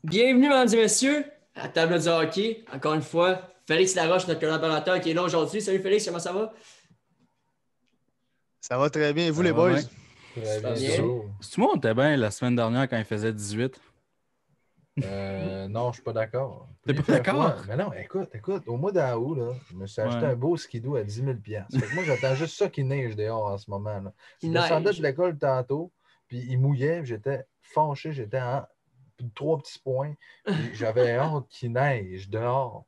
Bienvenue, mesdames et messieurs, à la table du hockey. Encore une fois, Félix Laroche, notre collaborateur qui est là aujourd'hui. Salut Félix, comment ça va? Ça va très bien. Et vous, Ça les va boys? bien. Très Super bien, bien. Joe. C'est moi, on était bien la semaine dernière quand il faisait 18. Non, je suis pas d'accord. T'es Plus il pas fait froid. d'accord? Mais non, écoute, au mois d'août, là, je me suis acheté Ouais. un beau skidoo à 10 000 Fait que moi, j'attends juste ça qui neige dehors en ce moment. Là. Il Je descendais neige. de l'école tantôt, puis il mouillait, puis j'étais fâché, j'étais en 3 petits points, puis j'avais hâte qu'il neige dehors.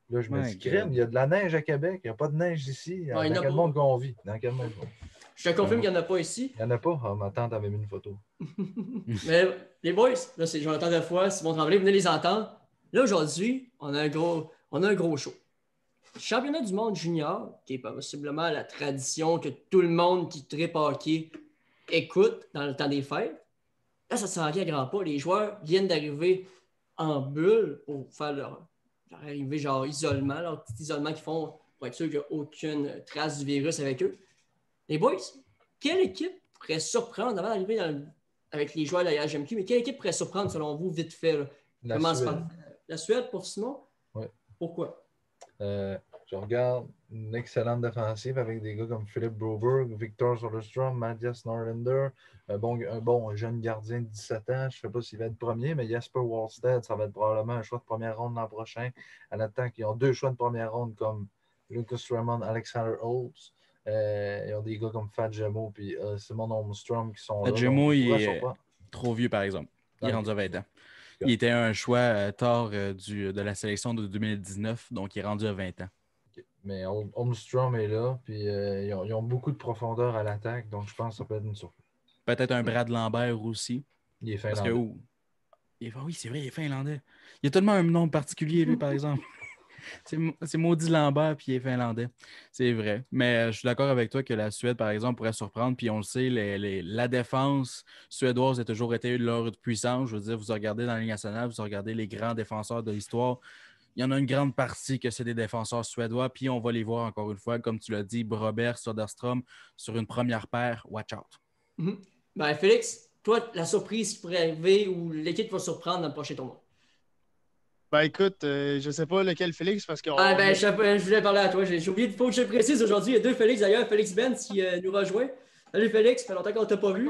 Là, je me My dis, crème, God. il y a de la neige à Québec, il n'y a pas de neige ici. Ouais, il n'y Dans en a quel pas. monde qu'on vit? Dans quel monde qu'on vit? Je te confirme qu'il n'y en a pas ici. Il n'y en a pas? Ah, ma tante avait mis une photo. Mais les boys, là, c'est Jonathan Defoy, Simon Tremblay, venez les entendre. Là, aujourd'hui, on a un gros show. Championnat du monde junior, qui est possiblement la tradition que tout le monde qui tripe hockey écoute dans le temps des fêtes. Là, ça s'en vient à grands pas. Les joueurs viennent d'arriver en bulle pour faire leur arrivée, genre isolement, leur petit isolement qu'ils font pour être sûr qu'il n'y a aucune trace du virus avec eux. Les boys, quelle équipe pourrait surprendre avant d'arriver avec les joueurs de la HMQ, mais quelle équipe pourrait surprendre selon vous, vite fait? Là? La Commence Suède. par la Suède pour Simon? Ouais. Pourquoi? Je regarde une excellente défensive avec des gars comme Philippe Broberg, Victor Soderstrom, Mathias Norlander, un jeune gardien de 17 ans. Je ne sais pas s'il va être premier, mais Jasper Wallstedt, ça va être probablement un choix de première ronde l'an prochain. En attendant qu'ils ont 2 choix de première ronde comme Lucas Raymond, Alexander Holtz. Ils ont des gars comme Fat Gemmo et Simon Holmstrom qui sont là. Gemmo, donc, il pourrait est surprendre. trop vieux, par exemple. Il est Ok. rendu à 20 ans. Il était un choix tard de la sélection de 2019, donc il est rendu à 20 ans. Okay. Mais Holmstrom est là, puis ils ont beaucoup de profondeur à l'attaque, donc je pense que ça peut être une surprise. Peut-être un Brad Lambert aussi. Il est Parce finlandais. que, oui, c'est vrai, il est finlandais. Il a tellement un nom particulier, lui, par exemple. C'est Maudit Lambert, puis il est finlandais. C'est vrai. Mais je suis d'accord avec toi que la Suède, par exemple, pourrait surprendre. Puis on le sait, la défense suédoise a toujours été leur puissance. Je veux dire, vous regardez dans la Ligue nationale, vous regardez les grands défenseurs de l'histoire. Il y en a une grande partie que c'est des défenseurs suédois. Puis on va les voir encore une fois, comme tu l'as dit, Broberg, Soderstrom, sur une première paire. Watch out. Ben, Félix, toi, la surprise qui pourrait arriver ou l'équipe qui va surprendre dans le prochain tournoi? Ben écoute, je sais pas lequel Félix parce qu'on. Ah, ben, je voulais parler à toi. J'ai oublié, il faut que je le précise aujourd'hui. Il y a deux Félix d'ailleurs. Félix Benz qui nous rejoint. Salut Félix, ça fait longtemps qu'on t'a pas vu.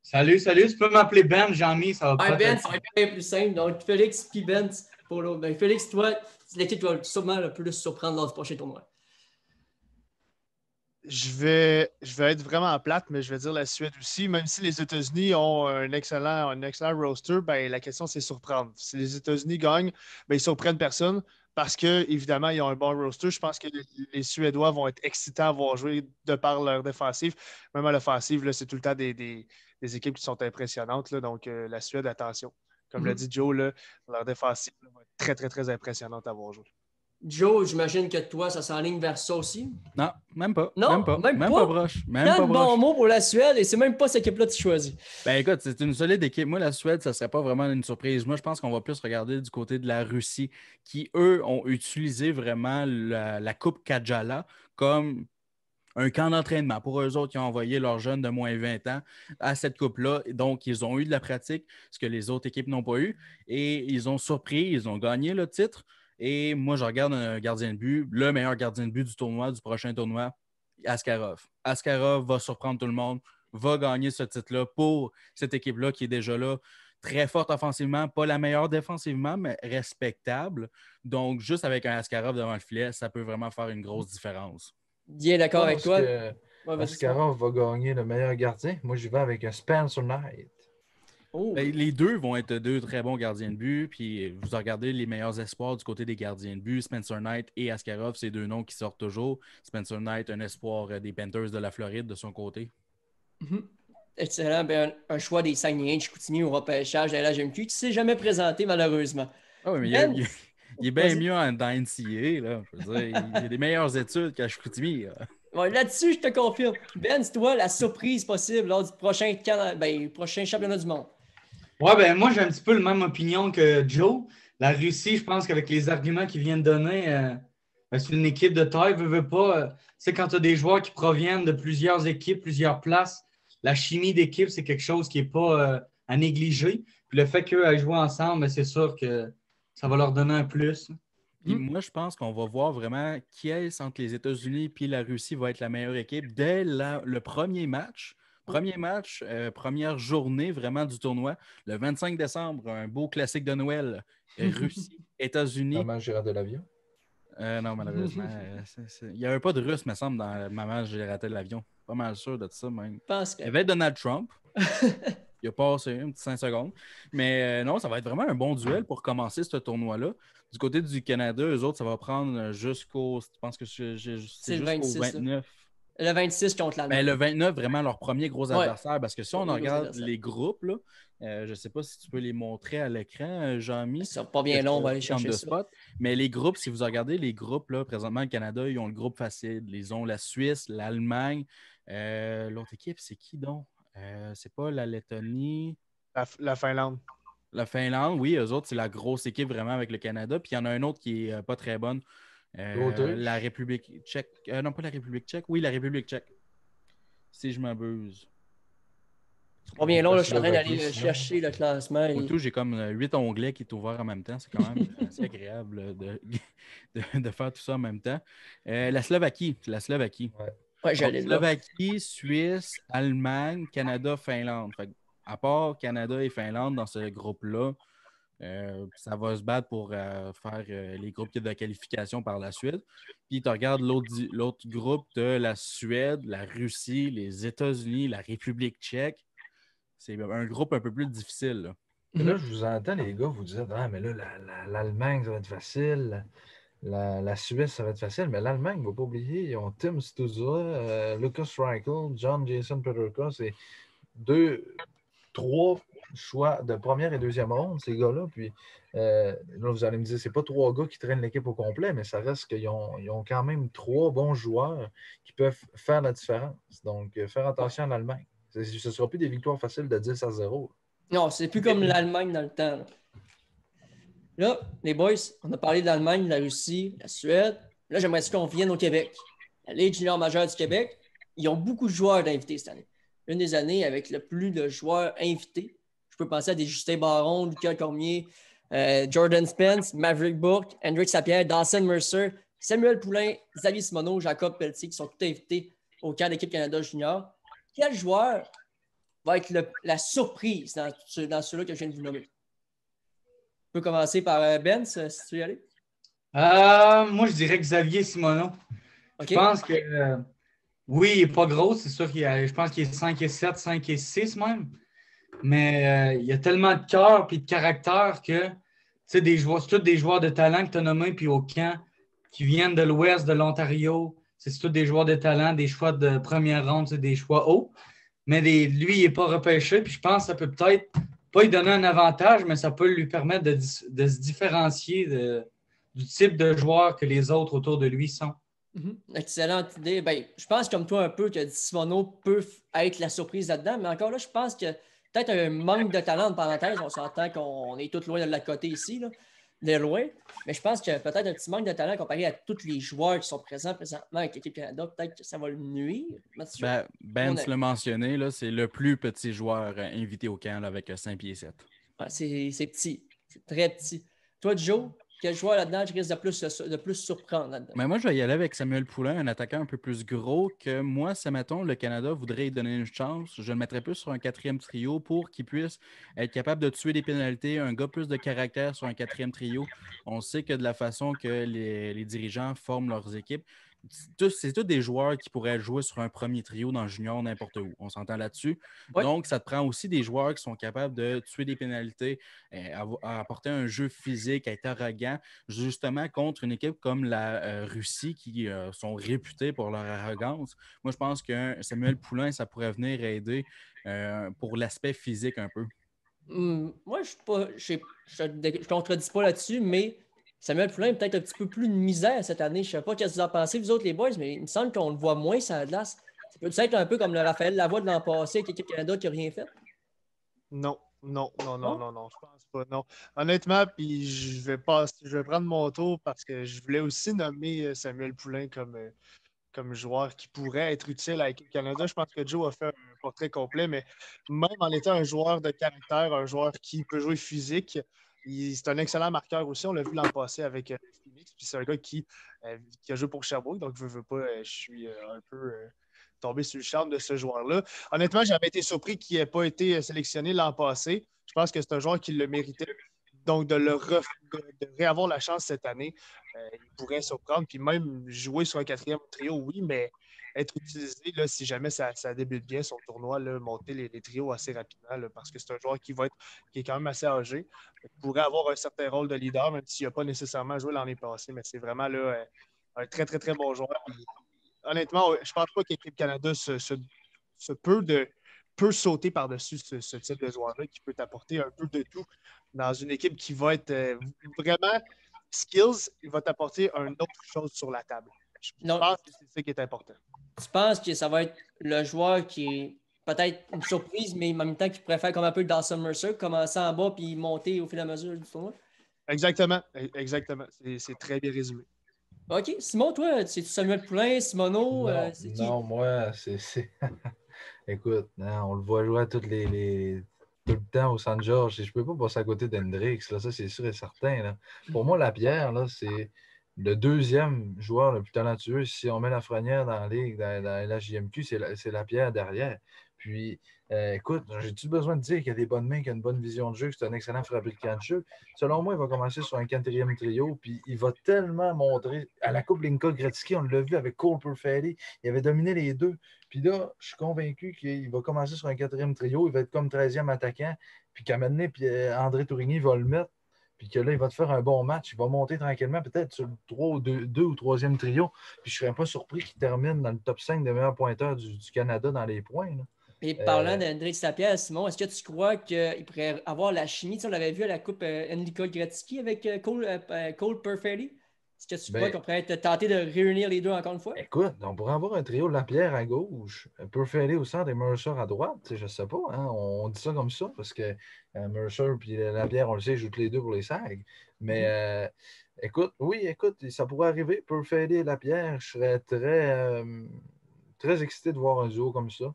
Salut, tu peux m'appeler Ben, Jean-Mi, ça va Ah, pas Ben, ça va être bien plus simple. Donc, Félix puis Benz pour l'autre. Ben, Félix, toi, c'est l'équipe qui va sûrement le plus surprendre lors du prochain tournoi. Je vais être vraiment plate, mais je vais dire la Suède aussi. Même si les États-Unis ont un excellent roster, ben, la question, c'est surprendre. Si les États-Unis gagnent, ben, ils surprennent personne parce qu'évidemment, ils ont un bon roster. Je pense que les Suédois vont être excitants à voir jouer de par leur défensive. Même à l'offensive, là, c'est tout le temps des équipes qui sont impressionnantes. Là. Donc, la Suède, attention. Comme l'a dit Joe, là, leur défensive là, va être très, très, très impressionnante à voir jouer. Joe, j'imagine que toi, ça s'enligne vers ça aussi. Non, même pas. Non, Même pas broche. Même Tant pas de bons broche. mots pour la Suède et c'est même pas cette équipe-là que tu choisis. Ben écoute, c'est une solide équipe. Moi, la Suède, ça ne serait pas vraiment une surprise. Moi, je pense qu'on va plus regarder du côté de la Russie, qui, eux, ont utilisé vraiment la Coupe Kajala comme un camp d'entraînement. Pour eux autres, qui ont envoyé leurs jeunes de moins 20 ans à cette coupe-là. Donc, ils ont eu de la pratique, ce que les autres équipes n'ont pas eu. Et ils ont surpris, ils ont gagné le titre. Et moi, je regarde un gardien de but, le meilleur gardien de but du tournoi, du prochain tournoi, Askarov. Askarov va surprendre tout le monde, va gagner ce titre-là pour cette équipe-là qui est déjà là, très forte offensivement, pas la meilleure défensivement, mais respectable. Donc, juste avec un Askarov devant le filet, ça peut vraiment faire une grosse différence. Bien d'accord avec toi. Askarov va gagner le meilleur gardien. Moi, j'y vais avec un Spencer Knight. Oh. Ben, les deux vont être deux très bons gardiens de but. Puis vous regardez les meilleurs espoirs du côté des gardiens de but. Spencer Knight et Askarov, c'est deux noms qui sortent toujours. Spencer Knight, un espoir des Panthers de la Floride de son côté. Excellent. Ben, un choix des Saguenayens de Chicoutimi au repêchage de la LHMQ qui ne s'est jamais présenté malheureusement. Ah oui, mais Ben, il est bien mieux dans NCAA. Là. Je veux dire, il y a des meilleures études qu'à Chicoutimi. Ouais, là-dessus, je te confirme. Ben, c'est toi la surprise possible lors du prochain championnat du monde. Ouais, ben moi, j'ai un petit peu la même opinion que Joe. La Russie, je pense qu'avec les arguments qu'il vient de donner, c'est une équipe de taille, veut pas. C'est quand tu as des joueurs qui proviennent de plusieurs équipes, plusieurs places, la chimie d'équipe, c'est quelque chose qui n'est pas à négliger. Puis le fait qu'eux aient joué ensemble, ben, c'est sûr que ça va leur donner un plus. Puis moi, je pense qu'on va voir vraiment qui est entre les États-Unis et la Russie va être la meilleure équipe dès le premier match. Premier match, première journée vraiment du tournoi. Le 25 décembre, un beau classique de Noël. Russie, États-Unis. Maman, j'ai raté l'avion. Non, malheureusement. Il n'y avait pas de Russe, me semble, dans Maman, j'ai raté l'avion. Pas mal sûr de ça, même. Pense que... Il y avait Donald Trump. Il a passé un petit 5 secondes. Mais non, ça va être vraiment un bon duel pour commencer ce tournoi-là. Du côté du Canada, eux autres, ça va prendre jusqu'au. Je pense que c'est C'est le jusqu'au 26. 29. Le 26 contre l'Allemagne. Mais le 29, vraiment leur premier gros adversaire. Parce que si on Premier gros regarde adversaire. les groupes, là, je ne sais pas si tu peux les montrer à l'écran, Jean-Mi. Ça sera pas bien long, on va aller chercher ça. Spot. Mais les groupes, si vous regardez les groupes, là, présentement, le Canada, ils ont le groupe facile. Ils ont la Suisse, l'Allemagne. L'autre équipe, c'est qui donc? C'est pas la Lettonie. La Finlande. La Finlande, oui, eux autres, c'est la grosse équipe vraiment avec le Canada. Puis il y en a un autre qui est pas très bonne. La République tchèque. Non, pas la République tchèque. Oui, la République tchèque. Si je m'abuse. Pas bien long, là, je suis en train d'aller chercher le classement. Au tout, j'ai comme 8 onglets qui sont ouverts en même temps. C'est quand même assez agréable de faire tout ça en même temps. La Slovaquie. Ouais, j'allais là. Slovaquie, Suisse, Allemagne, Canada, Finlande. Fait, à part Canada et Finlande dans ce groupe-là, ça va se battre pour faire les groupes de qualification par la suite. Puis tu regardes l'autre groupe de la Suède, la Russie, les États-Unis, la République tchèque. C'est un groupe un peu plus difficile. Là. Et là, je vous entends, les gars, vous dites ah, mais là, l'Allemagne, ça va être facile. La Suisse, ça va être facile. Mais l'Allemagne, il ne faut pas oublier, ils ont Tim Stützle, Lucas Reichel, John Jason Peterka. C'est 3 choix de première et deuxième ronde, ces gars-là. Puis là, vous allez me dire, c'est pas 3 gars qui traînent l'équipe au complet, mais ça reste qu'ils ont quand même 3 bons joueurs qui peuvent faire la différence. Donc, faire attention à l'Allemagne. Ce ne sera plus des victoires faciles de 10-0. Non, c'est plus comme l'Allemagne dans le temps. Là, les boys, on a parlé de l'Allemagne, de la Russie, de la Suède. Là, j'aimerais qu'on vienne au Québec. La Ligue junior majeure du Québec, ils ont beaucoup de joueurs d'invités cette année. Une des années avec le plus de joueurs invités. Je peux penser à des Justin Barron, Lucas Cormier, Jordan Spence, Maverick Bourque, Hendrick Sapierre, Dawson Mercer, Samuel Poulain, Xavier Simoneau, Jacob Pelletier, qui sont tous invités au camp d'équipe Canada Junior. Quel joueur va être la surprise dans ceux-là que je viens de vous nommer? On peut commencer par Ben, si tu veux y aller. Moi, je dirais Xavier Simoneau. Okay. Je pense que, oui, il n'est pas gros. C'est sûr je pense qu'il est 5 et 7, 5 et 6 même. Mais il y a tellement de cœur et de caractère que c'est tous des joueurs de talent que tu as nommés puis au camp qui viennent de l'Ouest, de l'Ontario. C'est tous des joueurs de talent, des choix de première ronde, c'est des choix hauts. Mais lui, il n'est pas repêché. Puis je pense que ça peut peut-être pas lui donner un avantage, mais ça peut lui permettre de se différencier du type de joueur que les autres autour de lui sont. Excellente idée. Ben, je pense comme toi un peu que Simoneau peut être la surprise là-dedans, mais encore là, je pense que peut-être un manque de talent, de parenthèse. On s'entend qu'on est tous loin de la côté ici, là, de loin. Mais je pense que peut-être un petit manque de talent comparé à tous les joueurs qui sont présents présentement avec l'équipe Canada. Peut-être que ça va le nuire. Ben tu l'as mentionné, là, c'est le plus petit joueur invité au camp là, avec 5 pieds 7. Ouais, c'est petit. C'est très petit. Toi, Joe, quel joueur là-dedans risque de plus surprendre là-dedans? Mais moi, je vais y aller avec Samuel Poulain, un attaquant un peu plus gros que moi. Si, mettons, le Canada voudrait lui donner une chance, je le mettrais plus sur un 4e trio pour qu'il puisse être capable de tuer des pénalités, un gars plus de caractère sur un 4e trio. On sait que de la façon que les dirigeants forment leurs équipes, c'est tous des joueurs qui pourraient jouer sur un premier trio dans le junior n'importe où. On s'entend là-dessus. Ouais. Donc, ça te prend aussi des joueurs qui sont capables de tuer des pénalités, à apporter un jeu physique, à être arrogant, justement contre une équipe comme la Russie qui sont réputés pour leur arrogance. Moi, je pense que Samuel Poulain, ça pourrait venir aider pour l'aspect physique un peu. Moi, je ne contredis pas là-dessus, mais Samuel Poulain est peut-être un petit peu plus de misère cette année. Je ne sais pas ce que vous en pensez, vous autres, les boys, mais il me semble qu'on le voit moins sur la glace. Ça peut être un peu comme le Raphaël Lavoie de l'an passé avec l'équipe Canada qui n'a rien fait? Non, je pense pas, non. Honnêtement, puis je vais prendre mon tour parce que je voulais aussi nommer Samuel Poulain comme joueur qui pourrait être utile à l'équipe Canada. Je pense que Joe a fait un portrait complet, mais même en étant un joueur de caractère, un joueur qui peut jouer physique, c'est un excellent marqueur aussi. On l'a vu l'an passé avec Phoenix. Puis c'est un gars qui a joué pour Sherbrooke, donc je veux pas, je suis un peu tombé sur le charme de ce joueur-là. Honnêtement, j'avais été surpris qu'il n'ait pas été sélectionné l'an passé. Je pense que c'est un joueur qui le méritait. Donc, de réavoir la chance cette année, il pourrait surprendre. Puis même jouer sur un quatrième trio, oui, mais être utilisé, là, si jamais ça débute bien son tournoi, là, monter les trios assez rapidement, là, parce que c'est un joueur qui est quand même assez âgé. Il pourrait avoir un certain rôle de leader, même s'il n'a pas nécessairement joué l'année passée. Mais c'est vraiment là, un très, très, très bon joueur. Puis, honnêtement, je ne pense pas qu'Équipe Canada peut sauter par-dessus ce type de joueur-là qui peut t'apporter un peu de tout dans une équipe qui va être vraiment skills, il va t'apporter une autre chose sur la table. Je pense que c'est ça qui est important. Tu penses que ça va être le joueur qui est peut-être une surprise, mais en même temps qui préfère comme un peu Dawson Mercer, commencer en bas puis monter au fil et à mesure du tournoi? Exactement. C'est très bien résumé. OK. Simon, toi, c'est Samuel Poulain, Simoneau, c'est qui? Non, moi, c'est... Écoute, on le voit jouer tout le temps au San George. Je ne peux pas passer à côté d'Hendrix. Ça, c'est sûr et certain. Là. Pour moi, Lapierre, là, c'est le deuxième joueur le plus talentueux. Si on met Lafrenière dans la ligue, dans la JMQ, c'est Lapierre derrière. Puis, écoute, j'ai-tu besoin de dire qu'il y a des bonnes mains, qu'il a une bonne vision de jeu, que c'est un excellent fabricant de jeu? Selon moi, il va commencer sur un quatrième trio, puis il va tellement montrer. À la Coupe Linka-Gretzky, on l'a vu avec Cole Perfetti, il avait dominé les deux. Puis là, je suis convaincu qu'il va commencer sur un quatrième trio, il va être comme 13e attaquant, puis qu'à un moment donné, puis André Tourigny va le mettre, puis que là, il va te faire un bon match, il va monter tranquillement, peut-être sur le 2 ou 3e trio, puis je ne serais pas surpris qu'il termine dans le top 5 des meilleurs pointeurs du Canada dans les points. Là. Et parlant d'Hendrix Lapierre, Simon, est-ce que tu crois qu'il pourrait avoir la chimie? Tu sais, on l'avait vu à la Coupe Enrico Gretzky avec Cole Perfetti. Est-ce que tu crois qu'on pourrait être tenté de réunir les deux encore une fois? Écoute, on pourrait avoir un trio de Lapierre à gauche, Perfetti au centre et Mercer à droite. Je ne sais pas, hein, on dit ça comme ça parce que Mercer et Lapierre, on le sait, jouent tous les deux pour les SAG. Mais écoute, ça pourrait arriver. Perfetti et Lapierre, je serais très excité de voir un duo comme ça.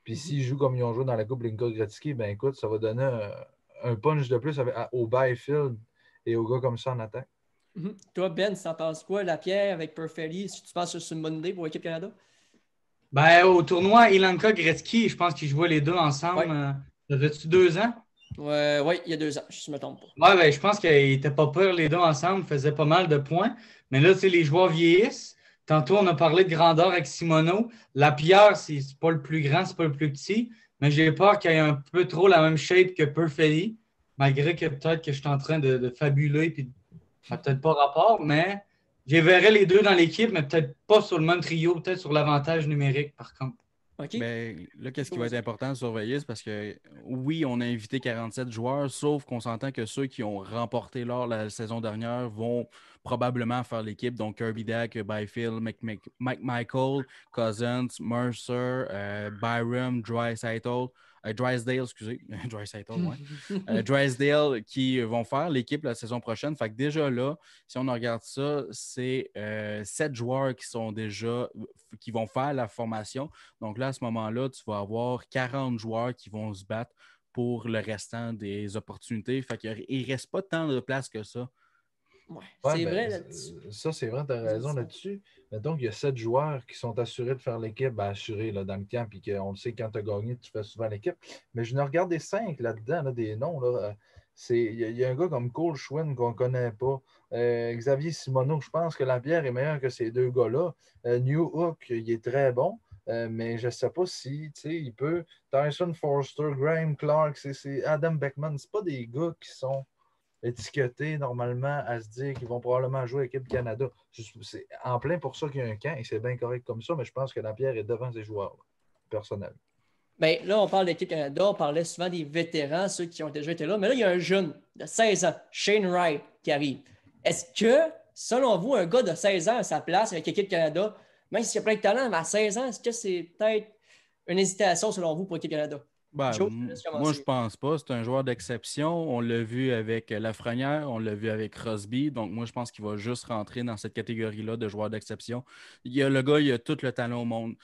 Puis s'ils jouent comme ils ont joué dans la Coupe Linka-Gretzky, ben écoute, ça va donner un punch de plus au Byfield et aux gars comme ça en attaque. Toi, Ben, tu en penses quoi, Lapierre avec Perfetti? Est-ce que tu penses que c'est une bonne idée pour l'équipe Canada? Ben, au tournoi Ilanka Gretzky, je pense qu'ils jouaient les deux ensemble. Ouais. Ça fait-tu 2 ans? Oui, il y a 2 ans, je ne me trompe pas. Ouais, ben, je pense qu'ils n'étaient pas peurs les deux ensemble, faisaient pas mal de points. Mais là, tu sais, les joueurs vieillissent. Tantôt, on a parlé de grandeur avec Simoneau. Lapierre, c'est pas le plus grand, c'est pas le plus petit. Mais j'ai peur qu'il ait un peu trop la même shape que Perfetti. Malgré que peut-être que je suis en train de fabuler, puis ça n'a peut-être pas rapport, mais je verrais les deux dans l'équipe, mais peut-être pas sur le même trio, peut-être sur l'avantage numérique, par contre. Okay. Ben, là, qu'est-ce qui va être important à surveiller? C'est parce que oui, on a invité 47 joueurs, sauf qu'on s'entend que ceux qui ont remporté l'or la saison dernière vont probablement faire l'équipe. Donc, Kirby Dack, Byfield, Mike Michael, Cousins, Mercer, Byram, Drysdale, Drysdale qui vont faire l'équipe la saison prochaine. Fait que déjà là, si on regarde ça, c'est 7 joueurs qui vont faire la formation. Donc là, à ce moment-là, tu vas avoir 40 joueurs qui vont se battre pour le restant des opportunités. Fait qu'il ne reste pas tant de place que ça. Ouais, c'est vrai là-dessus. Ça, c'est vrai, tu as raison là-dessus. Mais donc, il y a 7 joueurs qui sont assurés de faire l'équipe, assurés là, dans le camp, puis qu'on le sait, quand tu as gagné, tu fais souvent l'équipe. Mais je ne regarde des 5 là-dedans, là, des noms. Là, il y a un gars comme Cole Schwinn qu'on ne connaît pas. Xavier Simoneau, je pense que Lapierre est meilleur que ces deux gars-là. New Hook, il est très bon. Mais je ne sais pas si il peut. Tyson Forster, Graham Clark, c'est Adam Beckman. Ce pas des gars qui sont étiquetés normalement à se dire qu'ils vont probablement jouer à l'équipe Canada. C'est en plein pour ça qu'il y a un camp et c'est bien correct comme ça, mais je pense que Lapierre est devant ces joueurs personnels. Bien, là, on parle de l'équipe Canada, on parlait souvent des vétérans, ceux qui ont déjà été là, mais là, il y a un jeune de 16 ans, Shane Wright, qui arrive. Est-ce que, selon vous, un gars de 16 ans à sa place avec l'équipe Canada, même s'il y a plein de talent, mais à 16 ans, est-ce que c'est peut-être une hésitation selon vous pour l'équipe Canada? Ben, Joe, je te laisse moi, je commencer. pense pas. C'est un joueur d'exception. On l'a vu avec Lafrenière, on l'a vu avec Crosby. Donc, moi, je pense qu'il va juste rentrer dans cette catégorie-là de joueurs d'exception. Le gars, il a tout le talent au monde.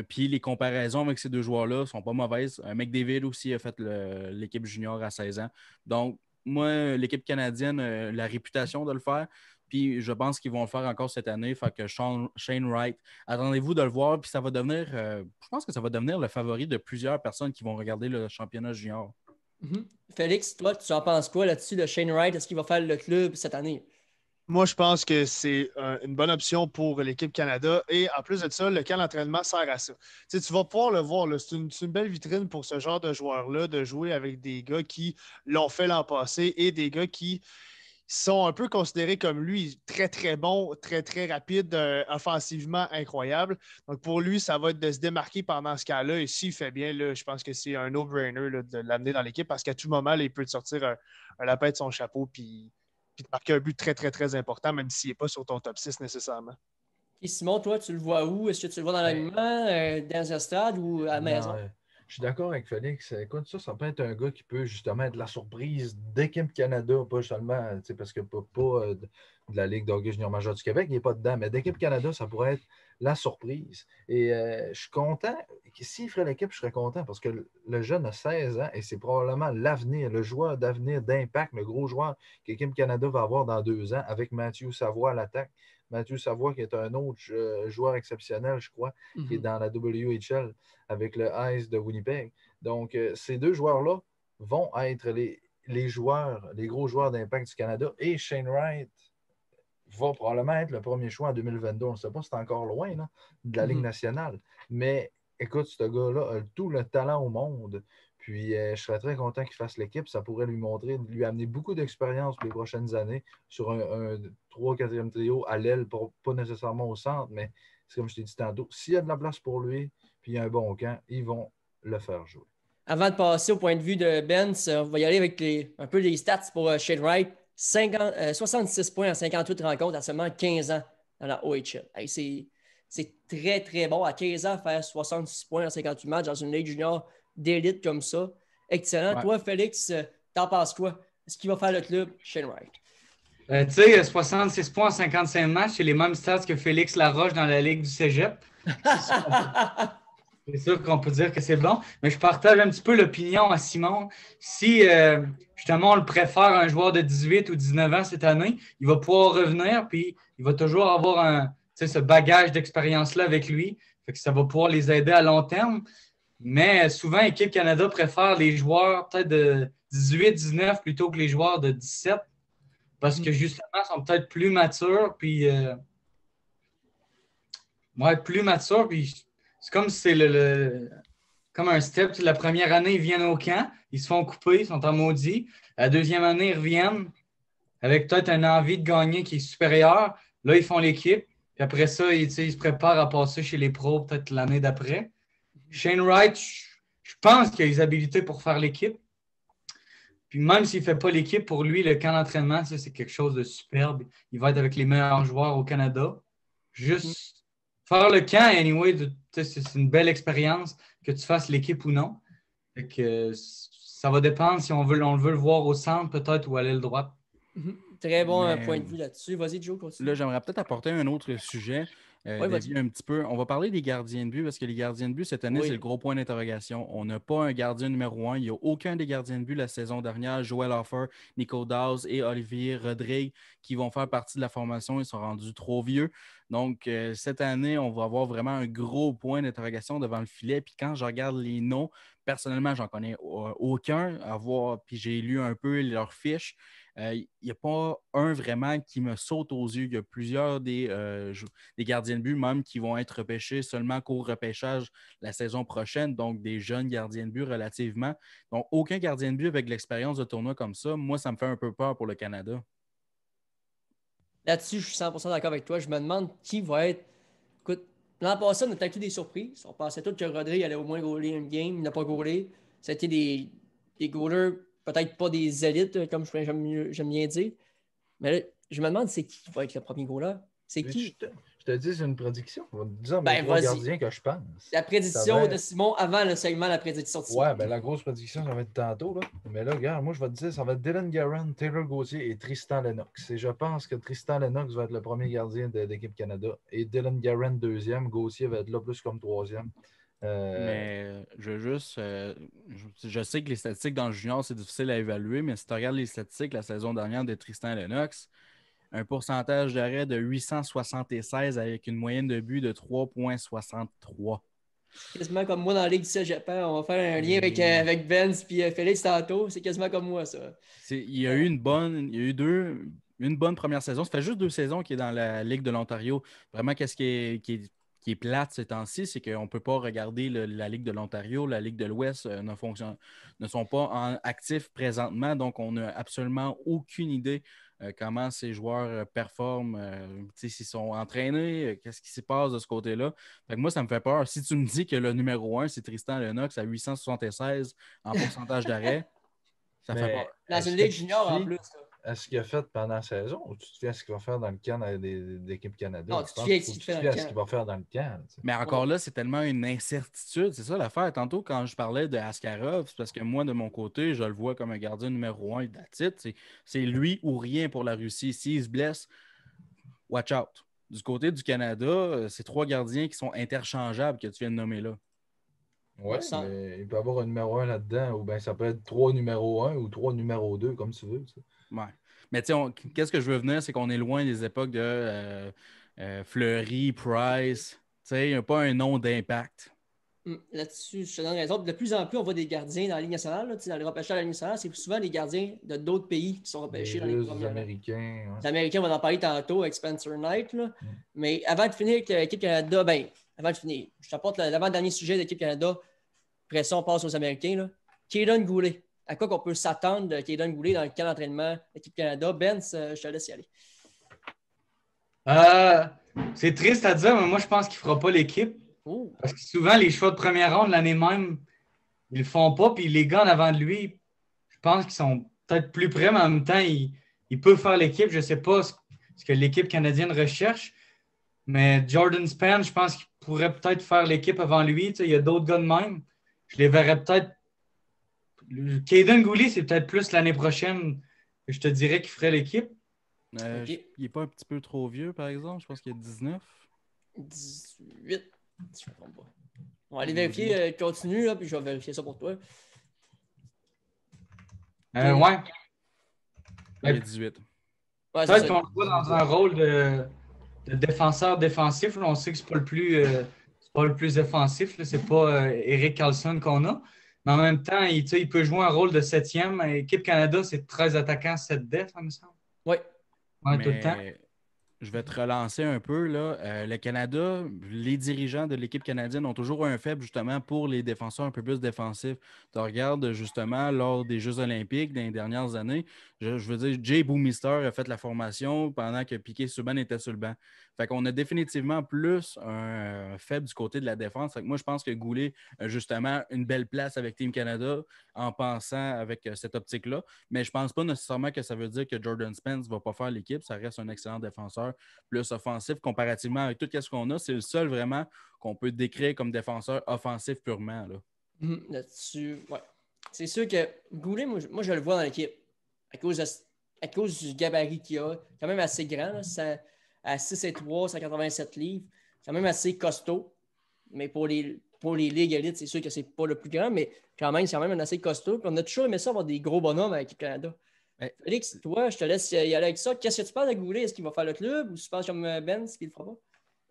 Puis les comparaisons avec ces deux joueurs-là sont pas mauvaises. McDavid aussi a fait l'équipe junior à 16 ans. Donc, moi, l'équipe canadienne a la réputation de le faire. Puis je pense qu'ils vont le faire encore cette année. Fait que Shane Wright, attendez-vous de le voir. Puis ça va devenir, je pense que ça va devenir le favori de plusieurs personnes qui vont regarder le championnat junior. Mhm. Félix, toi, tu en penses quoi là-dessus de Shane Wright? Est-ce qu'il va faire le club cette année? Moi, je pense que c'est une bonne option pour l'équipe Canada. Et en plus de ça, le camp d'entraînement sert à ça. Tu sais, tu vas pouvoir le voir. C'est une belle vitrine pour ce genre de joueurs-là, de jouer avec des gars qui l'ont fait l'an passé et des gars qui sont un peu considérés comme lui, très, très bon, très, très rapide, offensivement incroyable. Donc, pour lui, ça va être de se démarquer pendant ce cas-là. Et s'il fait bien, là, je pense que c'est un no-brainer là, de l'amener dans l'équipe parce qu'à tout moment, là, il peut te sortir un lapin de son chapeau puis te marquer un but très, très, très important, même s'il n'est pas sur ton top 6 nécessairement. Et Simon, toi, tu le vois où? Est-ce que tu le vois dans Ben, l'alignement, dans un stade ou à la non, maison? je suis d'accord avec Félix. Écoute, ça peut être un gars qui peut justement être la surprise d'équipe Canada, pas seulement, tu sais, parce que pas de la Ligue d'hockey junior majeur du Québec, il n'est pas dedans, mais d'équipe Canada, ça pourrait être la surprise. Et je suis content. S'il ferait l'équipe, je serais content parce que le jeune a 16 ans et c'est probablement l'avenir, le joueur d'avenir, d'impact, le gros joueur qu'équipe Canada va avoir dans 2 ans avec Mathieu Savoie à l'attaque. Mathieu Savoie, qui est un autre joueur exceptionnel, je crois, qui est dans la WHL avec le Ice de Winnipeg. Donc, ces deux joueurs-là vont être les joueurs, les gros joueurs d'impact du Canada. Et Shane Wright va probablement être le premier choix en 2022. On ne sait pas si c'est encore loin là, de la Ligue nationale. Mais écoute, ce gars-là a tout le talent au monde. Puis, je serais très content qu'il fasse l'équipe. Ça pourrait lui montrer, lui amener beaucoup d'expérience pour les prochaines années sur un 3-4e trio à l'aile, pas nécessairement au centre, mais c'est comme je t'ai dit tantôt, s'il y a de la place pour lui, puis il y a un bon camp, ils vont le faire jouer. Avant de passer au point de vue de Benz, on va y aller avec un peu les stats pour Shane Wright. 66 points en 58 rencontres à seulement 15 ans dans la OHL. Hey, c'est très, très bon. À 15 ans, faire 66 points en 58 matchs dans une ligue junior d'élite comme ça. Excellent. Ouais. Toi, Félix, t'en penses quoi? Est-ce qu'il va faire le club Shane Wright? Tu sais, 66 points en 55 matchs, c'est les mêmes stats que Félix Laroche dans la Ligue du Cégep. C'est sûr qu'on peut dire que c'est bon, mais je partage un petit peu l'opinion à Simon. Si justement on le préfère à un joueur de 18 ou 19 ans cette année, il va pouvoir revenir, puis il va toujours avoir ce bagage d'expérience-là avec lui. Fait que ça va pouvoir les aider à long terme. Mais souvent, Équipe Canada préfère les joueurs peut-être de 18-19 plutôt que les joueurs de 17 parce que justement, ils sont peut-être plus matures, puis plus matures, puis c'est comme si c'est comme un step. La première année, ils viennent au camp, ils se font couper, ils sont en maudit. La deuxième année, ils reviennent avec peut-être une envie de gagner qui est supérieure. Là, ils font l'équipe. Puis après ça, ils se préparent à passer chez les pros peut-être l'année d'après. Shane Wright, je pense qu'il a les habilités pour faire l'équipe. Puis même s'il ne fait pas l'équipe, pour lui, le camp d'entraînement, c'est quelque chose de superbe. Il va être avec les meilleurs joueurs au Canada. Juste faire le camp, anyway, c'est une belle expérience que tu fasses l'équipe ou non. Fait que, ça va dépendre si on veut le voir au centre peut-être ou à l'aile droite. Très bon Mais, point de vue là-dessus. Vas-y, Joe, continue. Là, j'aimerais peut-être apporter un autre sujet, Oui, vas-y. dévier un petit peu. On va parler des gardiens de but parce que les gardiens de but, cette année, Oui. c'est le gros point d'interrogation. On n'a pas un gardien numéro 1. Il n'y a aucun des gardiens de but la saison dernière. Joel Hofer, Nico Dawes et Olivier Rodrigue qui vont faire partie de la formation. Ils sont rendus trop vieux. Donc, cette année, on va avoir vraiment un gros point d'interrogation devant le filet. Puis quand je regarde les noms, personnellement, j'en connais aucun. Puis j'ai lu un peu leurs fiches. Il n'y a pas un vraiment qui me saute aux yeux. Il y a plusieurs des gardiens de but même qui vont être repêchés seulement qu'au repêchage la saison prochaine, donc des jeunes gardiens de but relativement. Donc, aucun gardien de but avec l'expérience de tournoi comme ça, moi, ça me fait un peu peur pour le Canada. Là-dessus, je suis 100% d'accord avec toi. Je me demande qui va être. Écoute, l'an passé, on a peut-être eu des surprises. On pensait tous que Rodrigue allait au moins goaler une game. Il n'a pas goalé. Ça a été des goalers, peut-être pas des élites, comme j'aime bien dire. Mais là, je me demande c'est qui va être le premier goaler. C'est qui? Je te dise une prédiction? On va te dire Ben, mes 3 vas-y. gardiens que je pense. La prédiction Ça va de être- Simon avant le segment, la prédiction de Simon. Ouais, ben la grosse prédiction, ça va être tantôt. Là. Mais là, regarde, moi, je vais te dire, ça va être Dylan Garand, Taylor Gauthier et Tristan Lennox. Et je pense que Tristan Lennox va être le premier gardien de l'équipe Canada. Et Dylan Garand, deuxième. Gauthier va être là plus comme troisième. Mais je veux juste. Je sais que les statistiques dans le junior, c'est difficile à évaluer, mais si tu regardes les statistiques la saison dernière de Tristan Lennox, un pourcentage d'arrêt de 876 avec une moyenne de but de 3,63. Quasiment comme moi dans la Ligue du Cégep. On va faire un lien avec Benz et Félix tantôt. C'est quasiment comme moi, ça. Il y a eu une bonne première saison. Ça fait juste 2 saisons qu'il est dans la Ligue de l'Ontario. Vraiment, qu'est-ce qui est plate ces temps-ci, c'est qu'on ne peut pas regarder la Ligue de l'Ontario, la Ligue de l'Ouest ne sont pas actifs présentement, donc on n'a absolument aucune idée comment ces joueurs performent, s'ils sont entraînés, qu'est-ce qui se passe de ce côté-là. Fait que moi, ça me fait peur. Si tu me dis que le numéro 1, c'est Tristan Lennox à 876 en pourcentage d'arrêt, ça fait peur. Dans une Ligue junior en plus. À ce qu'il a fait pendant la saison ou tu te fies à ce qu'il va faire dans le camp d'équipe Canada? Non, tu te fies à ce qu'il va faire dans le camp. Mais encore là, c'est tellement une incertitude. C'est ça l'affaire. Tantôt, quand je parlais de Askarov, c'est parce que moi, de mon côté, je le vois comme un gardien numéro 1 d'attitude. C'est lui ou rien pour la Russie. S'il se blesse, watch out. Du côté du Canada, c'est 3 gardiens qui sont interchangeables que tu viens de nommer là. Oui, mais il peut y avoir un numéro 1 là-dedans, ou bien ça peut être 3 numéro 1 ou 3 numéro 2, comme tu veux. Ouais. Mais tu sais, qu'est-ce que je veux venir, c'est qu'on est loin des époques de Fleury, Price. Tu sais, il n'y a pas un nom d'impact. Là-dessus, je te donne raison. De plus en plus, on voit des gardiens dans la Ligue nationale. Là, dans les repêchages de la Ligue nationale, c'est souvent des gardiens de d'autres pays qui sont repêchés dans les premières. Les Américains. Ouais. Les Américains, on va en parler tantôt avec Spencer Knight. Là. Mais avant de finir avec l'équipe Canada, avant de finir, je t'apporte l'avant-dernier sujet de l'équipe Canada. Après ça, on passe aux Américains. Là. Kaden Goulet. À quoi qu'on peut s'attendre de Kaden Goulet dans le camp d'entraînement de l'équipe Canada? Ben, je te laisse y aller. C'est triste à dire, mais moi, je pense qu'il ne fera pas l'équipe. Oh. Parce que souvent, les choix de première ronde, l'année même, ils ne le font pas. Puis les gars en avant de lui, je pense qu'ils sont peut-être plus près, mais en même temps, il peut faire l'équipe. Je ne sais pas ce que l'équipe canadienne recherche. Mais Jordan Span, je pense qu'il pourrait peut-être faire l'équipe avant lui. Tu sais, il y a d'autres gars de même. Je les verrais peut-être. Kaden Goulet, c'est peut-être plus l'année prochaine que je te dirais qu'il ferait l'équipe. Il n'est pas un petit peu trop vieux, par exemple? Je pense qu'il y a 19. 18. Si je ne me trompe pas. On va aller vérifier. Continue, là, puis je vais vérifier ça pour toi. Ouais. Il y a 18. Ouais, peut-être qu'on le voit dans un rôle de défenseur défensif. Là. On sait que ce n'est pas le plus offensif. Ce n'est pas Eric Carlson qu'on a. Mais en même temps, il peut jouer un rôle de 7e. L'équipe Canada, c'est 13 attaquants, 7 def, ça me semble. Oui. Ouais, tout le temps. Je vais te relancer un peu. Là. Le Canada, les dirigeants de l'équipe canadienne ont toujours un faible justement pour les défenseurs un peu plus défensifs. Tu regardes justement lors des Jeux olympiques dans les dernières années, je veux dire, Jay Boumister a fait la formation pendant que Piquet Subban était sur le banc. Fait qu'on a définitivement plus un faible du côté de la défense. Fait que moi, je pense que Goulet a justement une belle place avec Team Canada en pensant avec cette optique-là. Mais je ne pense pas nécessairement que ça veut dire que Jordan Spence ne va pas faire l'équipe. Ça reste un excellent défenseur plus offensif comparativement avec tout ce qu'on a. C'est le seul vraiment qu'on peut décrire comme défenseur offensif purement. Là. Là-dessus, ouais. C'est sûr que Goulet, moi je le vois dans l'équipe. À cause du gabarit qu'il a, quand même assez grand. Là, à 6'3", 187 livres. Quand même assez costaud. Mais pour les ligues élites, c'est sûr que c'est pas le plus grand, mais quand même, c'est quand même un assez costaud. Puis on a toujours aimé ça avoir des gros bonhommes avec le Canada. Ouais. Félix, toi, je te laisse y aller avec ça. Qu'est-ce que tu penses de Goulet? Est-ce qu'il va faire le club ou tu penses comme Ben, ce qu'il ne fera pas?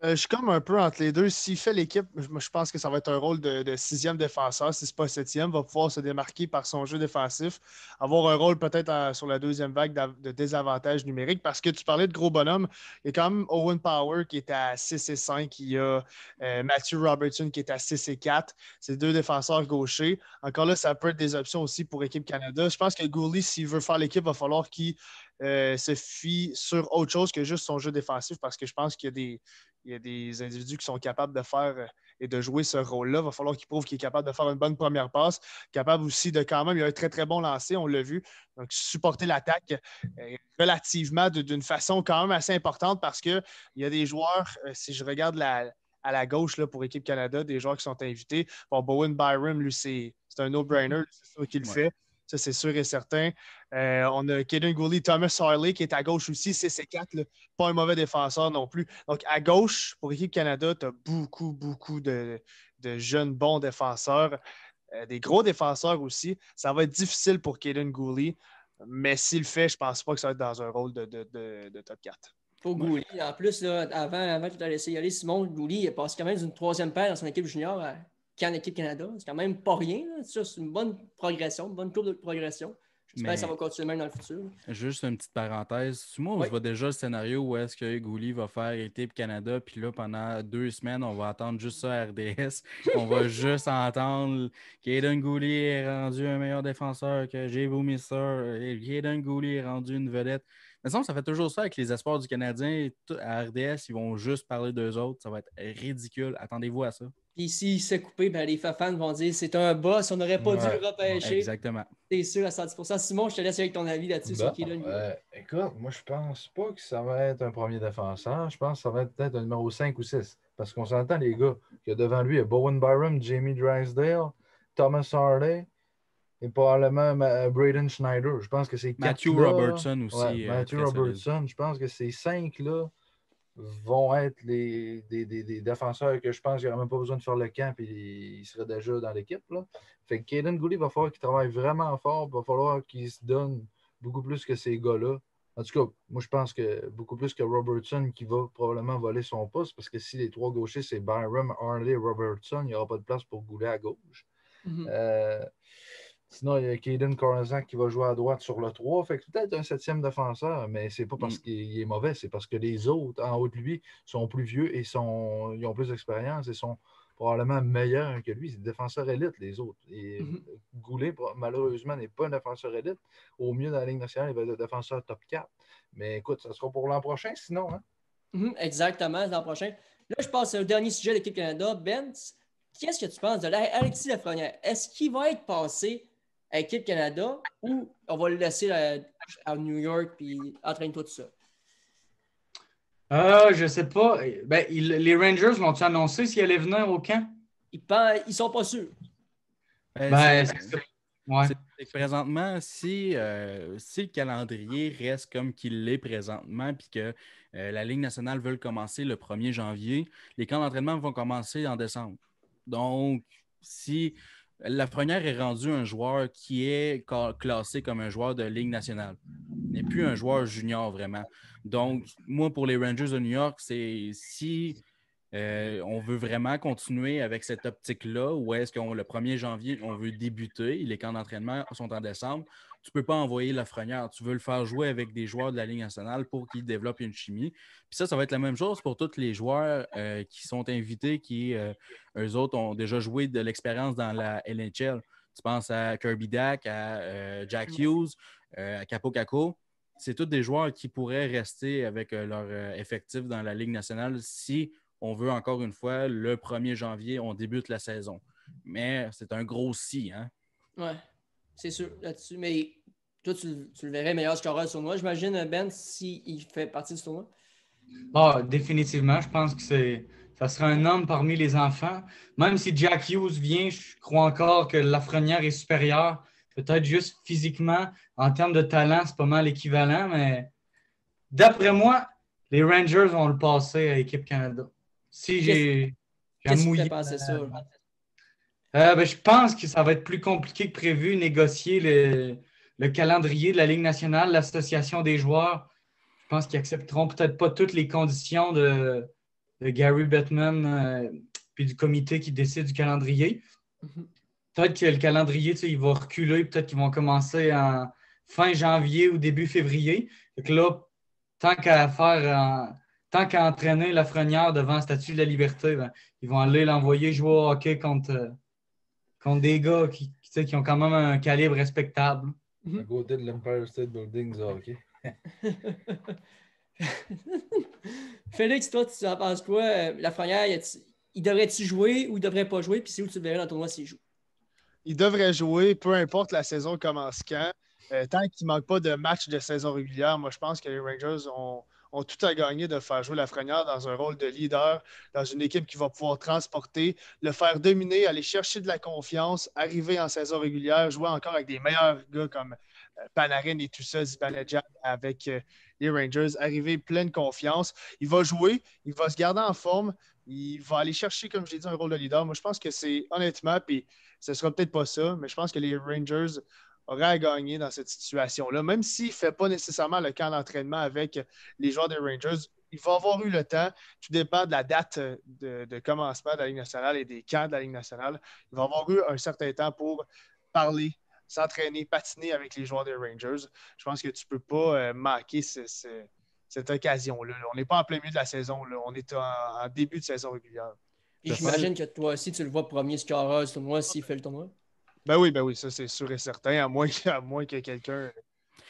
Je suis comme un peu entre les deux. S'il fait l'équipe, je pense que ça va être un rôle de 6e défenseur, si ce n'est pas 7e, va pouvoir se démarquer par son jeu défensif, avoir un rôle peut-être sur la deuxième vague de désavantage numérique, parce que tu parlais de gros bonhommes. Il y a quand même Owen Power qui est à 6'5", il y a Matthew Robertson qui est à 6'4". C'est 2 défenseurs gauchers. Encore là, ça peut être des options aussi pour l'équipe Canada. Je pense que Goulet, s'il veut faire l'équipe, il va falloir qu'il se fie sur autre chose que juste son jeu défensif parce que je pense qu'il y a des individus qui sont capables de faire et de jouer ce rôle-là. Il va falloir qu'il prouve qu'il est capable de faire une bonne première passe, capable aussi de quand même, il a un très, très bon lancer, on l'a vu. Donc, supporter l'attaque relativement d'une façon quand même assez importante parce qu'il y a des joueurs, si je regarde à la gauche là, pour Équipe Canada, des joueurs qui sont invités. Bon, Bowen Byram, lui, c'est un no-brainer, c'est sûr qu'il le fait. Ça, c'est sûr et certain. On a Kaden Gooley, Thomas Harley qui est à gauche aussi, 6-4, là, pas un mauvais défenseur non plus. Donc, à gauche, pour Équipe Canada, tu as beaucoup, beaucoup de jeunes bons défenseurs, des gros défenseurs aussi. Ça va être difficile pour Kaden Gooley, mais s'il le fait, je ne pense pas que ça va être dans un rôle de top 4. Pour Gouli. En plus, là, avant que tu as laissé y aller, Simon, Gouli est passé quand même d'une 3e paire dans son équipe junior qu'en équipe Canada. C'est quand même pas rien. Ça, c'est une bonne progression, une bonne courbe de progression. J'espère que ça va continuer même dans le futur. Juste une petite parenthèse. Moi, je vois déjà le scénario où est-ce que Gouli va faire équipe Canada, puis là, pendant 2 semaines, on va attendre juste ça à RDS. On va juste entendre Kaden Gouli est rendu un meilleur défenseur que j'ai vomi ça. Kaden Gouli est rendu une vedette. Mais ça fait toujours ça avec les espoirs du Canadien. À RDS, ils vont juste parler d'eux autres. Ça va être ridicule. Attendez-vous à ça. Puis s'il s'est coupé, ben, les fans vont dire c'est un boss, on n'aurait pas dû le repêcher. Exactement. C'est sûr à 110%. Simon, je te laisse avec ton avis là-dessus sur Kaden. Écoute, moi, je pense pas que ça va être un premier défenseur. Je pense que ça va être peut-être un numéro 5 ou 6. Parce qu'on s'entend, les gars, que devant lui, il y a Bowen Byram, Jamie Drysdale, Thomas Harley et probablement Braden Schneider. Je pense que c'est Matthew Robertson aussi. Matthew Robertson. Je pense que ces 5-là vont être des défenseurs que je pense qu'il n'y aurait même pas besoin de faire le camp et ils seraient déjà dans l'équipe. Là. Fait que Kaden Gooley va falloir qu'il travaille vraiment fort. Il va falloir qu'il se donne beaucoup plus que ces gars-là. En tout cas, moi, je pense que beaucoup plus que Robertson qui va probablement voler son poste parce que si les 3 gauchers, c'est Byram, Harley et Robertson, il n'y aura pas de place pour Gooley à gauche. Sinon, il y a Kaden Kornazak qui va jouer à droite sur le 3. Fait que peut-être un 7e défenseur, mais c'est pas parce qu'il est mauvais, c'est parce que les autres en haut de lui sont plus vieux et ils ont plus d'expérience et sont probablement meilleurs que lui. C'est des défenseurs élites, les autres. Et Gooley, malheureusement, n'est pas un défenseur élite. Au mieux, dans la Ligue nationale, il va être un défenseur top 4. Mais écoute, ça sera pour l'an prochain, sinon. Hein? Exactement, l'an prochain. Là, je passe au dernier sujet de l'équipe Canada. Ben, qu'est-ce que tu penses de Alexis Lafrenière? Est-ce qu'il va être passé à l'équipe Canada ou on va le laisser à New York puis entraîne-toi tout ça? Je sais pas. Ben, les Rangers l'ont-ils annoncé s'ils allaient venir au camp? Ils sont pas sûrs. C'est présentement, si le calendrier reste comme qu'il l'est présentement, puis que la Ligue nationale veut commencer le 1er janvier, les camps d'entraînement vont commencer en décembre. Donc, si Lafrenière est rendu un joueur qui est classé comme un joueur de Ligue nationale, n'est plus un joueur junior vraiment. Donc, moi, pour les Rangers de New York, c'est si on veut vraiment continuer avec cette optique-là, ou est-ce que le 1er janvier, on veut débuter, les camps d'entraînement sont en décembre, tu ne peux pas envoyer Lafrenière. Tu veux le faire jouer avec des joueurs de la Ligue nationale pour qu'ils développent une chimie. Puis ça va être la même chose pour tous les joueurs qui sont invités, qui, eux autres, ont déjà joué de l'expérience dans la NHL. Tu penses à Kirby Dack, à Jack Hughes, à Capo Caco. C'est tous des joueurs qui pourraient rester avec leur effectif dans la Ligue nationale si on veut, encore une fois, le 1er janvier, on débute la saison. Mais c'est un gros si, hein? Ouais, c'est sûr là-dessus. Mais toi, tu le verrais meilleur scoreur du tournoi. J'imagine, Ben, s'il fait partie du tournoi. Définitivement. Je pense que ça sera un homme parmi les enfants. Même si Jack Hughes vient, je crois encore que Lafrenière est supérieur. Peut-être juste physiquement, en termes de talent, c'est pas mal équivalent, mais d'après moi, les Rangers vont le passer à l'équipe Canada. Si j'ai mouillé. Je pense que ça va être plus compliqué que prévu, négocier le calendrier de la Ligue nationale, l'association des joueurs. Je pense qu'ils n'accepteront peut-être pas toutes les conditions de Gary Bettman puis du comité qui décide du calendrier. Peut-être que le calendrier, il va reculer, peut-être qu'ils vont commencer en fin janvier ou début février. Donc là, tant qu'à entraîner Lafrenière devant la Statue de la Liberté, ils vont aller l'envoyer jouer au hockey contre des gars qui ont quand même un calibre respectable. À côté de l'Empire State Building, ok. Félix, toi, tu en penses quoi? Lafrenière, il devrait-tu jouer ou il devrait pas jouer? Puis c'est où tu le verrais dans le tournoi s'il joue? Il devrait jouer, peu importe la saison commence quand. Tant qu'il ne manque pas de match de saison régulière, moi, je pense que les Rangers ont tout à gagner de faire jouer Lafrenière dans un rôle de leader, dans une équipe qui va pouvoir transporter, le faire dominer, aller chercher de la confiance, arriver en saison régulière, jouer encore avec des meilleurs gars comme Panarin et tout ça, Zibanejad avec les Rangers, arriver pleine confiance. Il va jouer, il va se garder en forme, il va aller chercher, comme je l'ai dit, un rôle de leader. Moi, je pense que c'est honnêtement, puis ce ne sera peut-être pas ça, mais je pense que les Rangers auraient à gagner dans cette situation-là. Même s'il ne fait pas nécessairement le camp d'entraînement avec les joueurs des Rangers, il va avoir eu le temps. Tout dépend de la date de commencement de la Ligue nationale et des camps de la Ligue nationale. Il va avoir eu un certain temps pour parler, s'entraîner, patiner avec les joueurs des Rangers. Je pense que tu ne peux pas manquer cette occasion-là. On n'est pas en plein milieu de la saison. Là. On est en début de saison régulière. Puis j'imagine que toi aussi, tu le vois premier scoreur du tournoi s'il fait le tournoi. Ben oui, ça c'est sûr et certain, à moins que quelqu'un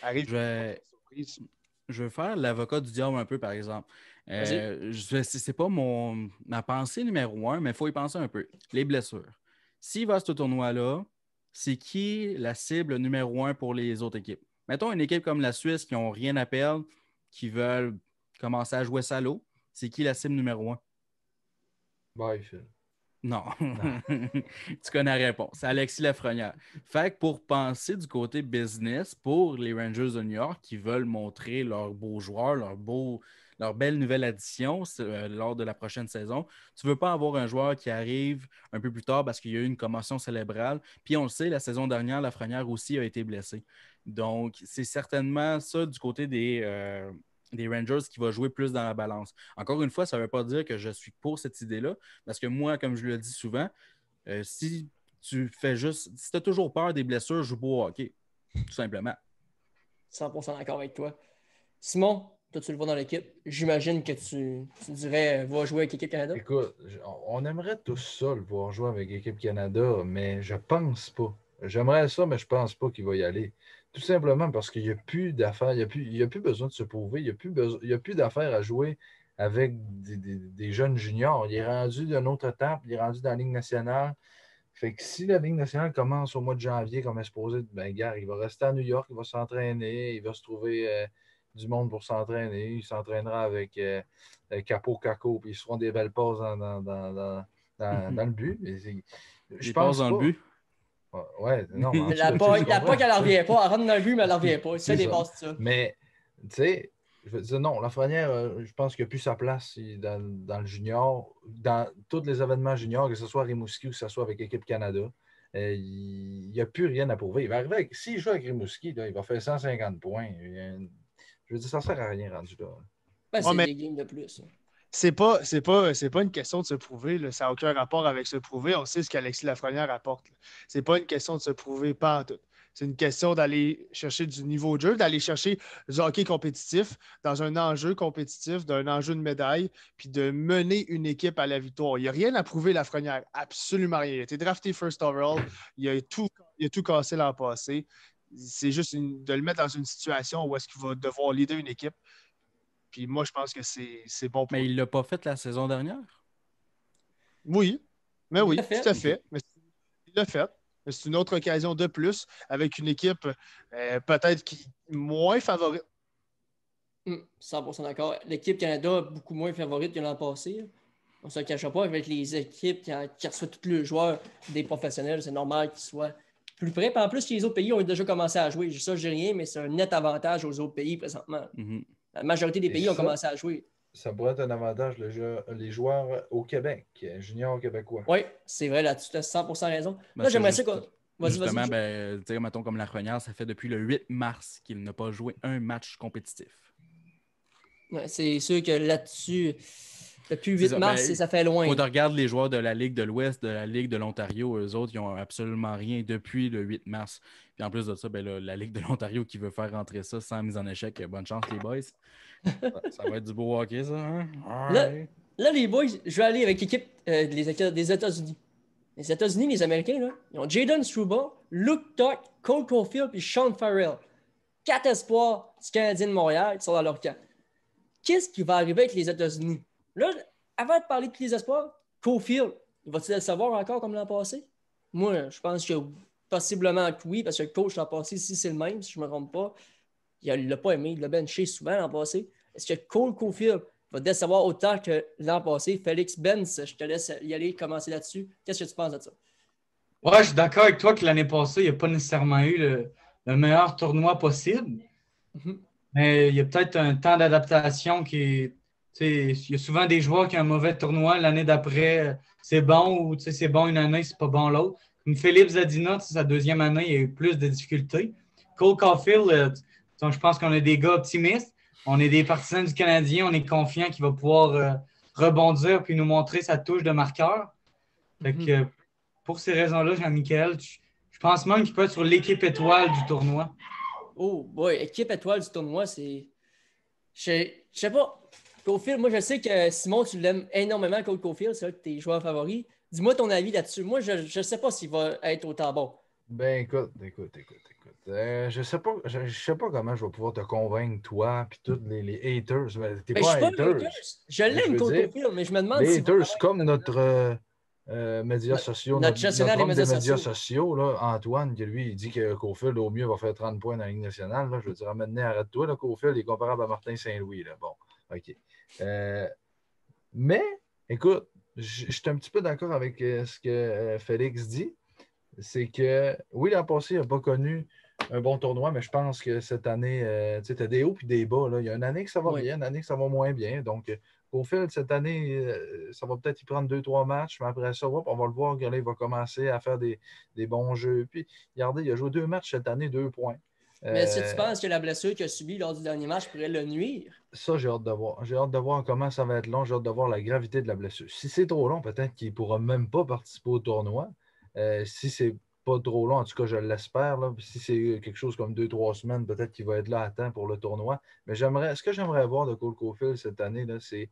arrive. Je veux faire l'avocat du diable un peu, par exemple. C'est pas ma pensée numéro 1, mais il faut y penser un peu. Les blessures. S'il va à ce tournoi-là, c'est qui la cible numéro 1 pour les autres équipes? Mettons une équipe comme la Suisse qui n'ont rien à perdre, qui veulent commencer à jouer salaud. C'est qui la cible numéro 1? Byfield. Non. Tu connais la réponse. C'est Alexis Lafrenière. Fait que pour penser du côté business, pour les Rangers de New York qui veulent montrer leurs beaux joueurs, leur belle nouvelle addition lors de la prochaine saison, tu ne veux pas avoir un joueur qui arrive un peu plus tard parce qu'il y a eu une commotion cérébrale. Puis on le sait, la saison dernière, Lafrenière aussi a été blessé. Donc, c'est certainement ça du côté des Rangers qui va jouer plus dans la balance. Encore une fois, ça ne veut pas dire que je suis pour cette idée-là, parce que moi, comme je le dis souvent, si tu as toujours peur des blessures, joue pas au hockey, tout simplement. 100% d'accord avec toi. Simon, toi, tu le vois dans l'équipe. J'imagine que tu dirais va jouer avec l'équipe Canada. Écoute, on aimerait tous ça, le voir jouer avec l'équipe Canada, mais je pense pas. J'aimerais ça, mais je pense pas qu'il va y aller. Tout simplement parce qu'il n'y a plus d'affaires, il n'y a plus besoin de se prouver, il n'y a plus d'affaires à jouer avec des jeunes juniors. Il est rendu d'une autre étape, il est rendu dans la Ligue nationale. Fait que si la Ligue nationale commence au mois de janvier, comme exposé, ben gars, il va rester à New York, il va s'entraîner, il va se trouver du monde pour s'entraîner. Il s'entraînera avec Capo, puis ils se feront des belles passes dans le but. Je pense dans le but. Ouais, non. La POC, elle ne revient pas. Elle rentre dans le but, mais elle ne revient pas. C'est des passes, ça. Mais, tu sais, je veux dire, non, Lafrenière, je pense qu'il n'a plus sa place dans le junior, dans tous les événements juniors, que ce soit à Rimouski ou que ce soit avec l'équipe Canada. Il n'y a plus rien à prouver. Il va arriver s'il joue avec Rimouski, là, il va faire 150 points. Je veux dire, ça ne sert à rien rendu là. Ben, c'est des games de plus. C'est pas une question de se prouver. Là. Ça n'a aucun rapport avec se prouver. On sait ce qu'Alexis Lafrenière apporte. C'est pas une question de se prouver, pas en tout. C'est une question d'aller chercher du niveau de jeu, d'aller chercher du hockey compétitif dans un enjeu compétitif, d'un enjeu de médaille, puis de mener une équipe à la victoire. Il n'y a rien à prouver Lafrenière. Absolument rien. Il a été drafté first overall. Il a tout cassé l'an passé. C'est juste de le mettre dans une situation où est-ce qu'il va devoir leader une équipe. Puis moi, je pense que c'est bon pour Mais il ne l'a pas fait la saison dernière? Oui, mais oui, tout à fait. Mais il l'a fait. Mais c'est une autre occasion de plus avec une équipe peut-être moins favorite. 100% d'accord. L'équipe Canada, beaucoup moins favorite que l'an passé. On ne se cachera pas avec les équipes qui reçoivent tous les joueurs des professionnels. C'est normal qu'ils soient plus près. Puis en plus, les autres pays ont déjà commencé à jouer. Ça, je dis rien, mais c'est un net avantage aux autres pays présentement. Mm-hmm. La majorité des pays ont commencé à jouer. Ça pourrait être un avantage, les joueurs au Québec, juniors québécois. Oui, c'est vrai, là-dessus, tu as 100% raison. Ben, là, j'aimerais ça qu'on... Justement, mettons comme Lafrenière, ça fait depuis le 8 mars qu'il n'a pas joué un match compétitif. Ouais, c'est sûr que là-dessus, depuis le 8 mars, ça fait loin. Quand tu regardes les joueurs de la Ligue de l'Ouest, de la Ligue de l'Ontario, eux autres, ils n'ont absolument rien depuis le 8 mars. Puis en plus de ça, la Ligue de l'Ontario qui veut faire rentrer ça sans mise en échec, bonne chance les boys. Ça va être du beau hockey, ça. Hein? Là, les boys, je vais aller avec l'équipe des États-Unis. Les États-Unis, les Américains, là, ils ont Jaden Struble, Luke Tuck, Cole Caulfield et Sean Farrell. 4 espoirs du Canadien de Montréal qui sont dans leur camp. Qu'est-ce qui va arriver avec les États-Unis? Là, avant de parler de tous les espoirs, Caulfield, va-t-il le savoir encore comme l'an passé? Moi, je pense que possiblement que oui, parce que le coach l'an passé, si c'est le même, si je ne me trompe pas, il ne l'a pas aimé, il l'a benché souvent l'an passé. Est-ce que Cole Caulfield va décevoir autant que l'an passé? Félix Benz, je te laisse y aller, commencer là-dessus. Qu'est-ce que tu penses de ça? Ouais, je suis d'accord avec toi que l'année passée, il n'y a pas nécessairement eu le meilleur tournoi possible. Mm-hmm. Mais il y a peut-être un temps d'adaptation qui est. Il y a souvent des joueurs qui ont un mauvais tournoi. L'année d'après, c'est bon ou c'est bon une année, c'est pas bon l'autre. Comme Philippe Zadina, sa deuxième année, il y a eu plus de difficultés. Cole Caulfield, je pense qu'on est des gars optimistes. On est des partisans du Canadien. On est confiants qu'il va pouvoir rebondir puis nous montrer sa touche de marqueur. Fait que, pour ces raisons-là, Jean-Michel, je pense même qu'il peut être sur l'équipe étoile du tournoi. Oh, boy, équipe étoile du tournoi, c'est. Je sais pas. Caulfield, moi, je sais que Simon, tu l'aimes énormément, Cole Caulfield, c'est un de tes joueurs favoris. Dis-moi ton avis là-dessus. Moi, je ne sais pas s'il va être autant bon. Ben, écoute. Je sais pas comment je vais pouvoir te convaincre, toi, puis tous les haters. T'es Ben, pas je suis un pas un hater. hater. Je l'aime, Cole Caulfield, mais je me demande Les si. haters, c'est comme notre médias sociaux, notre gestionnaire des homme des médias médias sociaux. sociaux, là, Antoine, qui lui, il dit que Caulfield, au mieux, va faire 30 points dans la Ligue nationale. Là. Je veux dire, maintenant, arrête-toi, là, Caulfield il est comparable à Martin Saint-Louis. Là. Bon, OK. Mais, écoute, je suis un petit peu d'accord avec ce que Félix dit. C'est que, oui, l'an passé, il n'a pas connu un bon tournoi, mais je pense que cette année, tu sais, tu as des hauts et des bas. Là. Il y a une année que ça va bien, une année que ça va moins bien. Donc, Caulfield, cette année, ça va peut-être y prendre 2-3 matchs, mais après ça, on va le voir, là, il va commencer à faire des bons jeux. Puis, regardez, il a joué 2 matchs cette année, 2 points. Mais est-ce que tu penses que la blessure qu'il a subie lors du dernier match pourrait le nuire? Ça, j'ai hâte de voir. J'ai hâte de voir comment ça va être long. J'ai hâte de voir la gravité de la blessure. Si c'est trop long, peut-être qu'il ne pourra même pas participer au tournoi. Si c'est pas trop long, en tout cas, je l'espère. Là. Si c'est quelque chose comme 2-3 semaines, peut-être qu'il va être là à temps pour le tournoi. Mais ce que j'aimerais voir de Cole Caulfield cette année, là, c'est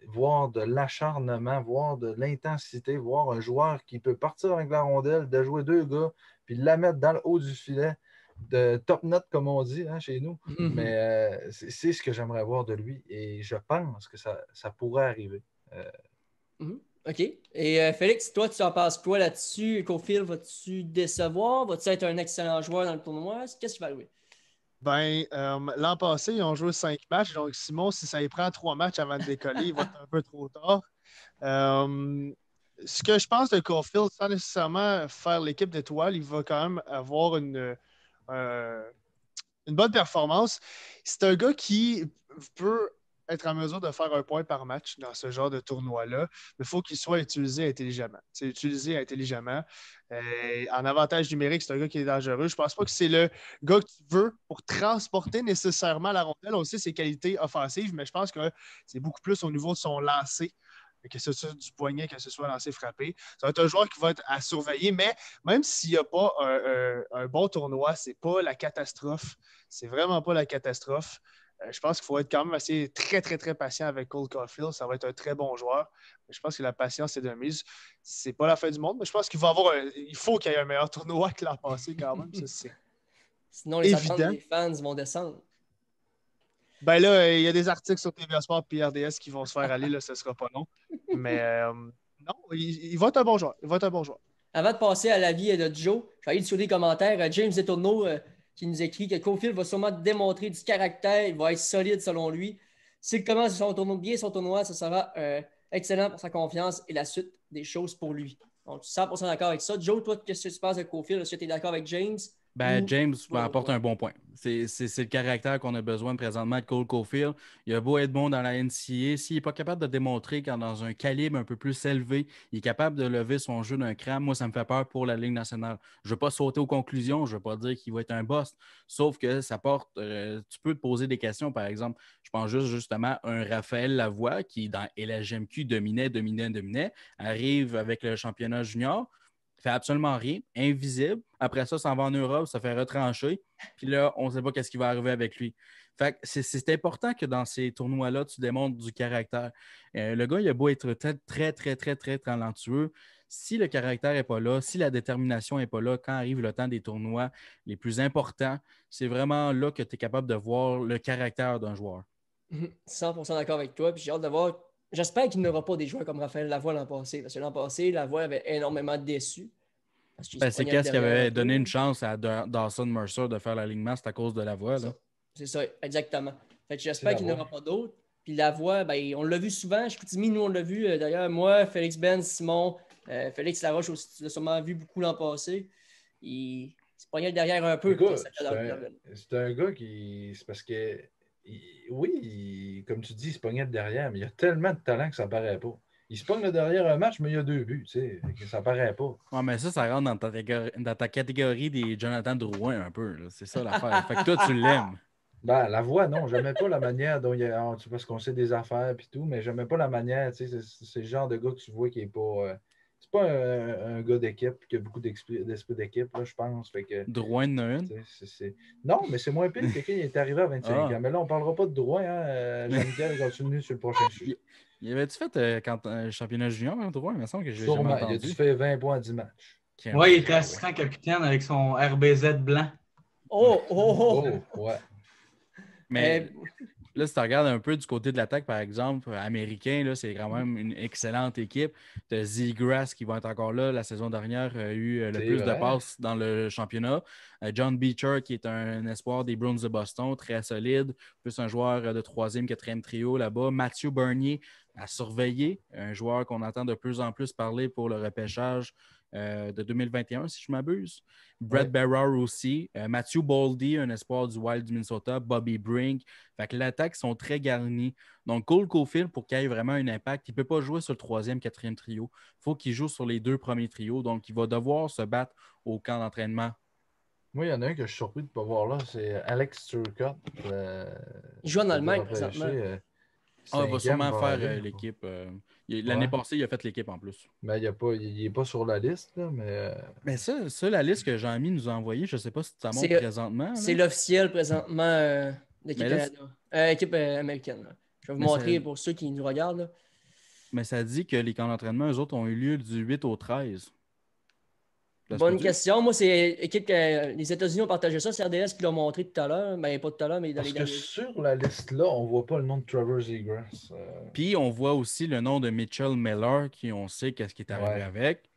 voir de l'acharnement, voir de l'intensité, voir un joueur qui peut partir avec la rondelle, de jouer 2 gars, puis la mettre dans le haut du filet, de top net, comme on dit chez nous. Mm-hmm. Mais c'est ce que j'aimerais voir de lui et je pense que ça pourrait arriver. OK. Et Félix, toi, tu en penses quoi là-dessus? Caulfield, vas-tu décevoir? Vas-tu être un excellent joueur dans le tournoi? Qu'est-ce qui va arriver? Ben, l'an passé, ils ont joué 5 matchs. Donc, Simon, si ça y prend 3 matchs avant de décoller, il va être un peu trop tard. Ce que je pense de Caulfield, sans nécessairement faire l'équipe d'étoiles, il va quand même avoir une bonne performance. C'est un gars qui peut être en mesure de faire un point par match dans ce genre de tournoi-là, mais il faut qu'il soit utilisé intelligemment. C'est utilisé intelligemment. En avantage numérique, c'est un gars qui est dangereux. Je ne pense pas que c'est le gars que tu veux pour transporter nécessairement la rondelle. On sait ses qualités offensives, mais je pense que c'est beaucoup plus au niveau de son lancer, que ce soit du poignet, que ce soit lancé frappé. Ça va être un joueur qui va être à surveiller, mais même s'il n'y a pas un bon tournoi, ce n'est pas la catastrophe. C'est vraiment pas la catastrophe. Je pense qu'il faut être quand même assez très, très, très patient avec Cole Caulfield. Ça va être un très bon joueur. Mais je pense que la patience est de mise. C'est pas la fin du monde, mais je pense qu'il faut qu'il y ait un meilleur tournoi que l'an passé quand même. Ça, c'est sinon, les évident. attentes des fans vont descendre. Ben là, il y a des articles sur TVA Sport et RDS qui vont se faire aller. Là, ce ne sera pas long. Mais non, il va être un bon joueur. Il va être un bon joueur. Avant de passer à l'avis de Joe, je vais aller sur les commentaires. James Detourneau qui nous écrit que Caulfield va sûrement démontrer du caractère. Il va être solide selon lui. S'il commence son tournoi, ça sera excellent pour sa confiance et la suite des choses pour lui. Donc, 100% d'accord avec ça. Joe, toi, qu'est-ce que tu penses de Caulfield? Est-ce que tu es d'accord avec James? James apporte un bon point. C'est le caractère qu'on a besoin présentement de Cole Caulfield. Il a beau être bon dans la NCAA, s'il n'est pas capable de démontrer qu'en dans un calibre un peu plus élevé, il est capable de lever son jeu d'un cran, moi, ça me fait peur pour la Ligue nationale. Je ne veux pas sauter aux conclusions, je ne veux pas dire qu'il va être un boss, sauf que ça porte, tu peux te poser des questions, par exemple. Je pense justement à un Raphaël Lavoie qui, dans LHMQ, dominait, arrive avec le championnat junior. fait absolument rien, invisible. Après ça, s'en va en Europe, ça fait retrancher. Puis là, on ne sait pas qu'est-ce qui va arriver avec lui. Fait que c'est important que dans ces tournois-là, tu démontres du caractère. Le gars, il a beau être très, très, très, très talentueux. Si le caractère n'est pas là, si la détermination n'est pas là, quand arrive le temps des tournois les plus importants, c'est vraiment là que tu es capable de voir le caractère d'un joueur. 100% d'accord avec toi. Puis j'ai hâte de voir. J'espère qu'il n'aura pas des joueurs comme Raphaël Lavoie l'an passé. Parce que l'an passé, Lavoie avait énormément déçu. C'est qu'est-ce qui avait donné une chance à Dawson Mercer de faire l'alignement, c'est à cause de Lavoie. C'est ça, exactement. Fait que j'espère qu'il n'y aura pas d'autres. Puis Lavoie, ben, on l'a vu souvent. Chicoutimi, nous, on l'a vu. D'ailleurs, moi, Félix Ben, Simon, Félix Laroche aussi, tu l'as sûrement vu beaucoup l'an passé. Il se pognait derrière un peu. C'est un gars qui. C'est parce que. Comme tu dis, il se pognait derrière, mais il a tellement de talent que ça ne paraît pas. Il se pogne derrière un match, mais il y a 2 buts, tu sais, ça ne paraît pas. Ouais, mais ça rentre dans ta catégorie des Jonathan Drouin un peu. C'est ça l'affaire. Fait que toi, tu l'aimes. Ben, Lavoie, non, j'aimais pas la manière dont il y a. Parce qu'on sait des affaires et tout, mais j'aimais pas la manière, tu sais, c'est le genre de gars que tu vois qui est pas. C'est pas un gars d'équipe qui a beaucoup d'esprit d'équipe, là, je pense. Fait que, Drouin de Noël? Non, mais c'est moins pire que quelqu'un qui est arrivé à 25 ans. Mais là, on ne parlera pas de Drouin. Jean-Michel continue sur le prochain sujet. Il avait-tu fait championnat junior, Drouin? Il me semble que j'ai jamais entendu. Il a dû faire 20 points à 10 matchs. Oui, il était assistant capitaine avec son RBZ blanc. Ouais. Mais là, si tu regardes un peu du côté de l'attaque, par exemple, américain, là, c'est quand même une excellente équipe. Tu as Zegras qui va être encore là. La saison dernière a eu le plus de passes dans le championnat. John Beecher, qui est un espoir des Bruins de Boston, très solide. Plus un joueur de 3e, 4e trio là-bas. Matthew Bernier à surveiller, un joueur qu'on entend de plus en plus parler pour le repêchage de 2021, si je m'abuse. Brett Berard aussi. Matthew Boldy, un espoir du Wild du Minnesota. Bobby Brink. Fait que l'attaque sont très garnies. Donc, Cole Caulfield, pour qu'il ait vraiment un impact, il ne peut pas jouer sur le 3e, 4e trio. Il faut qu'il joue sur les 2 premiers trios. Donc, il va devoir se battre au camp d'entraînement. Moi, il y en a un que je suis surpris de ne pas voir là. C'est Alex Turcotte. Il joue en Allemagne présentement. Il va sûrement faire l'équipe. L'année passée, il a fait l'équipe en plus. Mais il n'est pas sur la liste. Là, mais ça, la liste que Jean-Mi nous a envoyée, je ne sais pas si ça montre présentement. C'est l'officiel présentement d'équipe équipe américaine. Là. Je vais vous montrer pour ceux qui nous regardent. Là. Mais ça dit que les camps d'entraînement, eux autres, ont eu lieu du 8 au 13. Bonne question. Moi, c'est équipe que les États-Unis ont partagé ça. C'est RDS qui l'a montré tout à l'heure. Mais pas tout à l'heure, mais dans les derniers. Sur la liste-là, on ne voit pas le nom de Trevor Zegras. Puis, on voit aussi le nom de Mitchell Miller, qui on sait qu'est-ce qui est arrivé avec.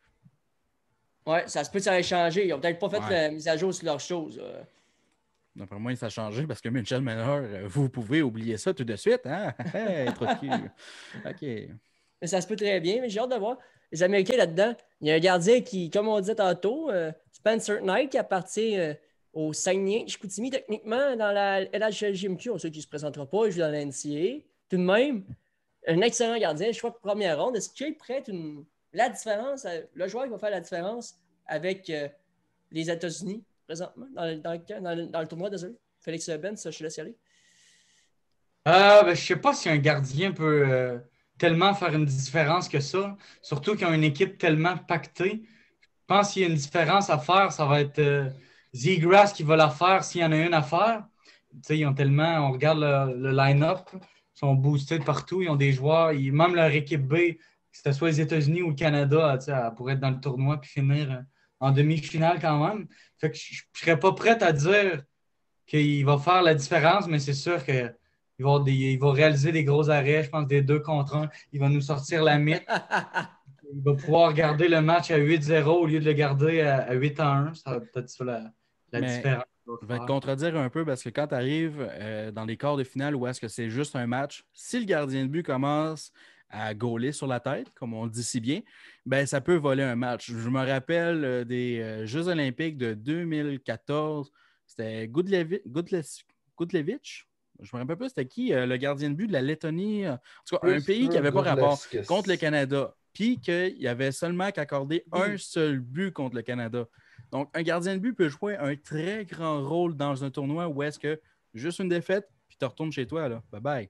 Ouais, ça se peut que ça ait changé. Ils n'ont peut-être pas fait la mise à jour sur leurs choses. D'après moi, ça a changé parce que Mitchell Miller, vous pouvez oublier ça tout de suite. Hein? Trop de cul. OK. Mais ça se peut très bien, mais j'ai hâte de voir. Les Américains là-dedans, il y a un gardien qui, comme on disait tantôt, Spencer Knight, qui appartient au Saguenay, Chicoutimi, techniquement, dans la LHJMQ. On sait qu'il ne se présentera pas, il joue dans la NCAA. Tout de même, un excellent gardien, je crois que première ronde. Est-ce qu'il prête la différence, le joueur qui va faire la différence avec les États-Unis présentement, dans le tournoi, désolé? Félix Ben, ça, je te laisse y aller. Je ne sais pas si un gardien peut tellement faire une différence que ça, surtout qu'ils ont une équipe tellement pactée. Je pense qu'il y a une différence à faire, ça va être Zegras qui va la faire s'il y en a une à faire. Tu sais, ils ont tellement, on regarde le line-up, ils sont boostés de partout, ils ont des joueurs, même leur équipe B, que ce soit les États-Unis ou le Canada, elle pourrait être dans le tournoi puis finir en demi-finale quand même. Fait que je ne serais pas prêt à dire qu'il va faire la différence, mais c'est sûr que il va réaliser des gros arrêts, je pense des 2 contre 1. Il va nous sortir la mythe. Il va pouvoir garder le match à 8-0 au lieu de le garder à 8-1. Ça va peut-être ça la différence. Je vais te contredire un peu parce que quand tu arrives dans les quarts de finale où est-ce que c'est juste un match, si le gardien de but commence à gauler sur la tête, comme on dit si bien, ben ça peut voler un match. Je me rappelle des Jeux olympiques de 2014. C'était Gudlevich. Je me rappelle pas c'était qui, le gardien de but de la Lettonie. En tout cas, un pays qui n'avait pas rapport contre le Canada. Puis qu'il y avait seulement qu'accorder un seul but contre le Canada. Donc, un gardien de but peut jouer un très grand rôle dans un tournoi où est-ce que juste une défaite, puis tu retournes chez toi. Là. Bye-bye.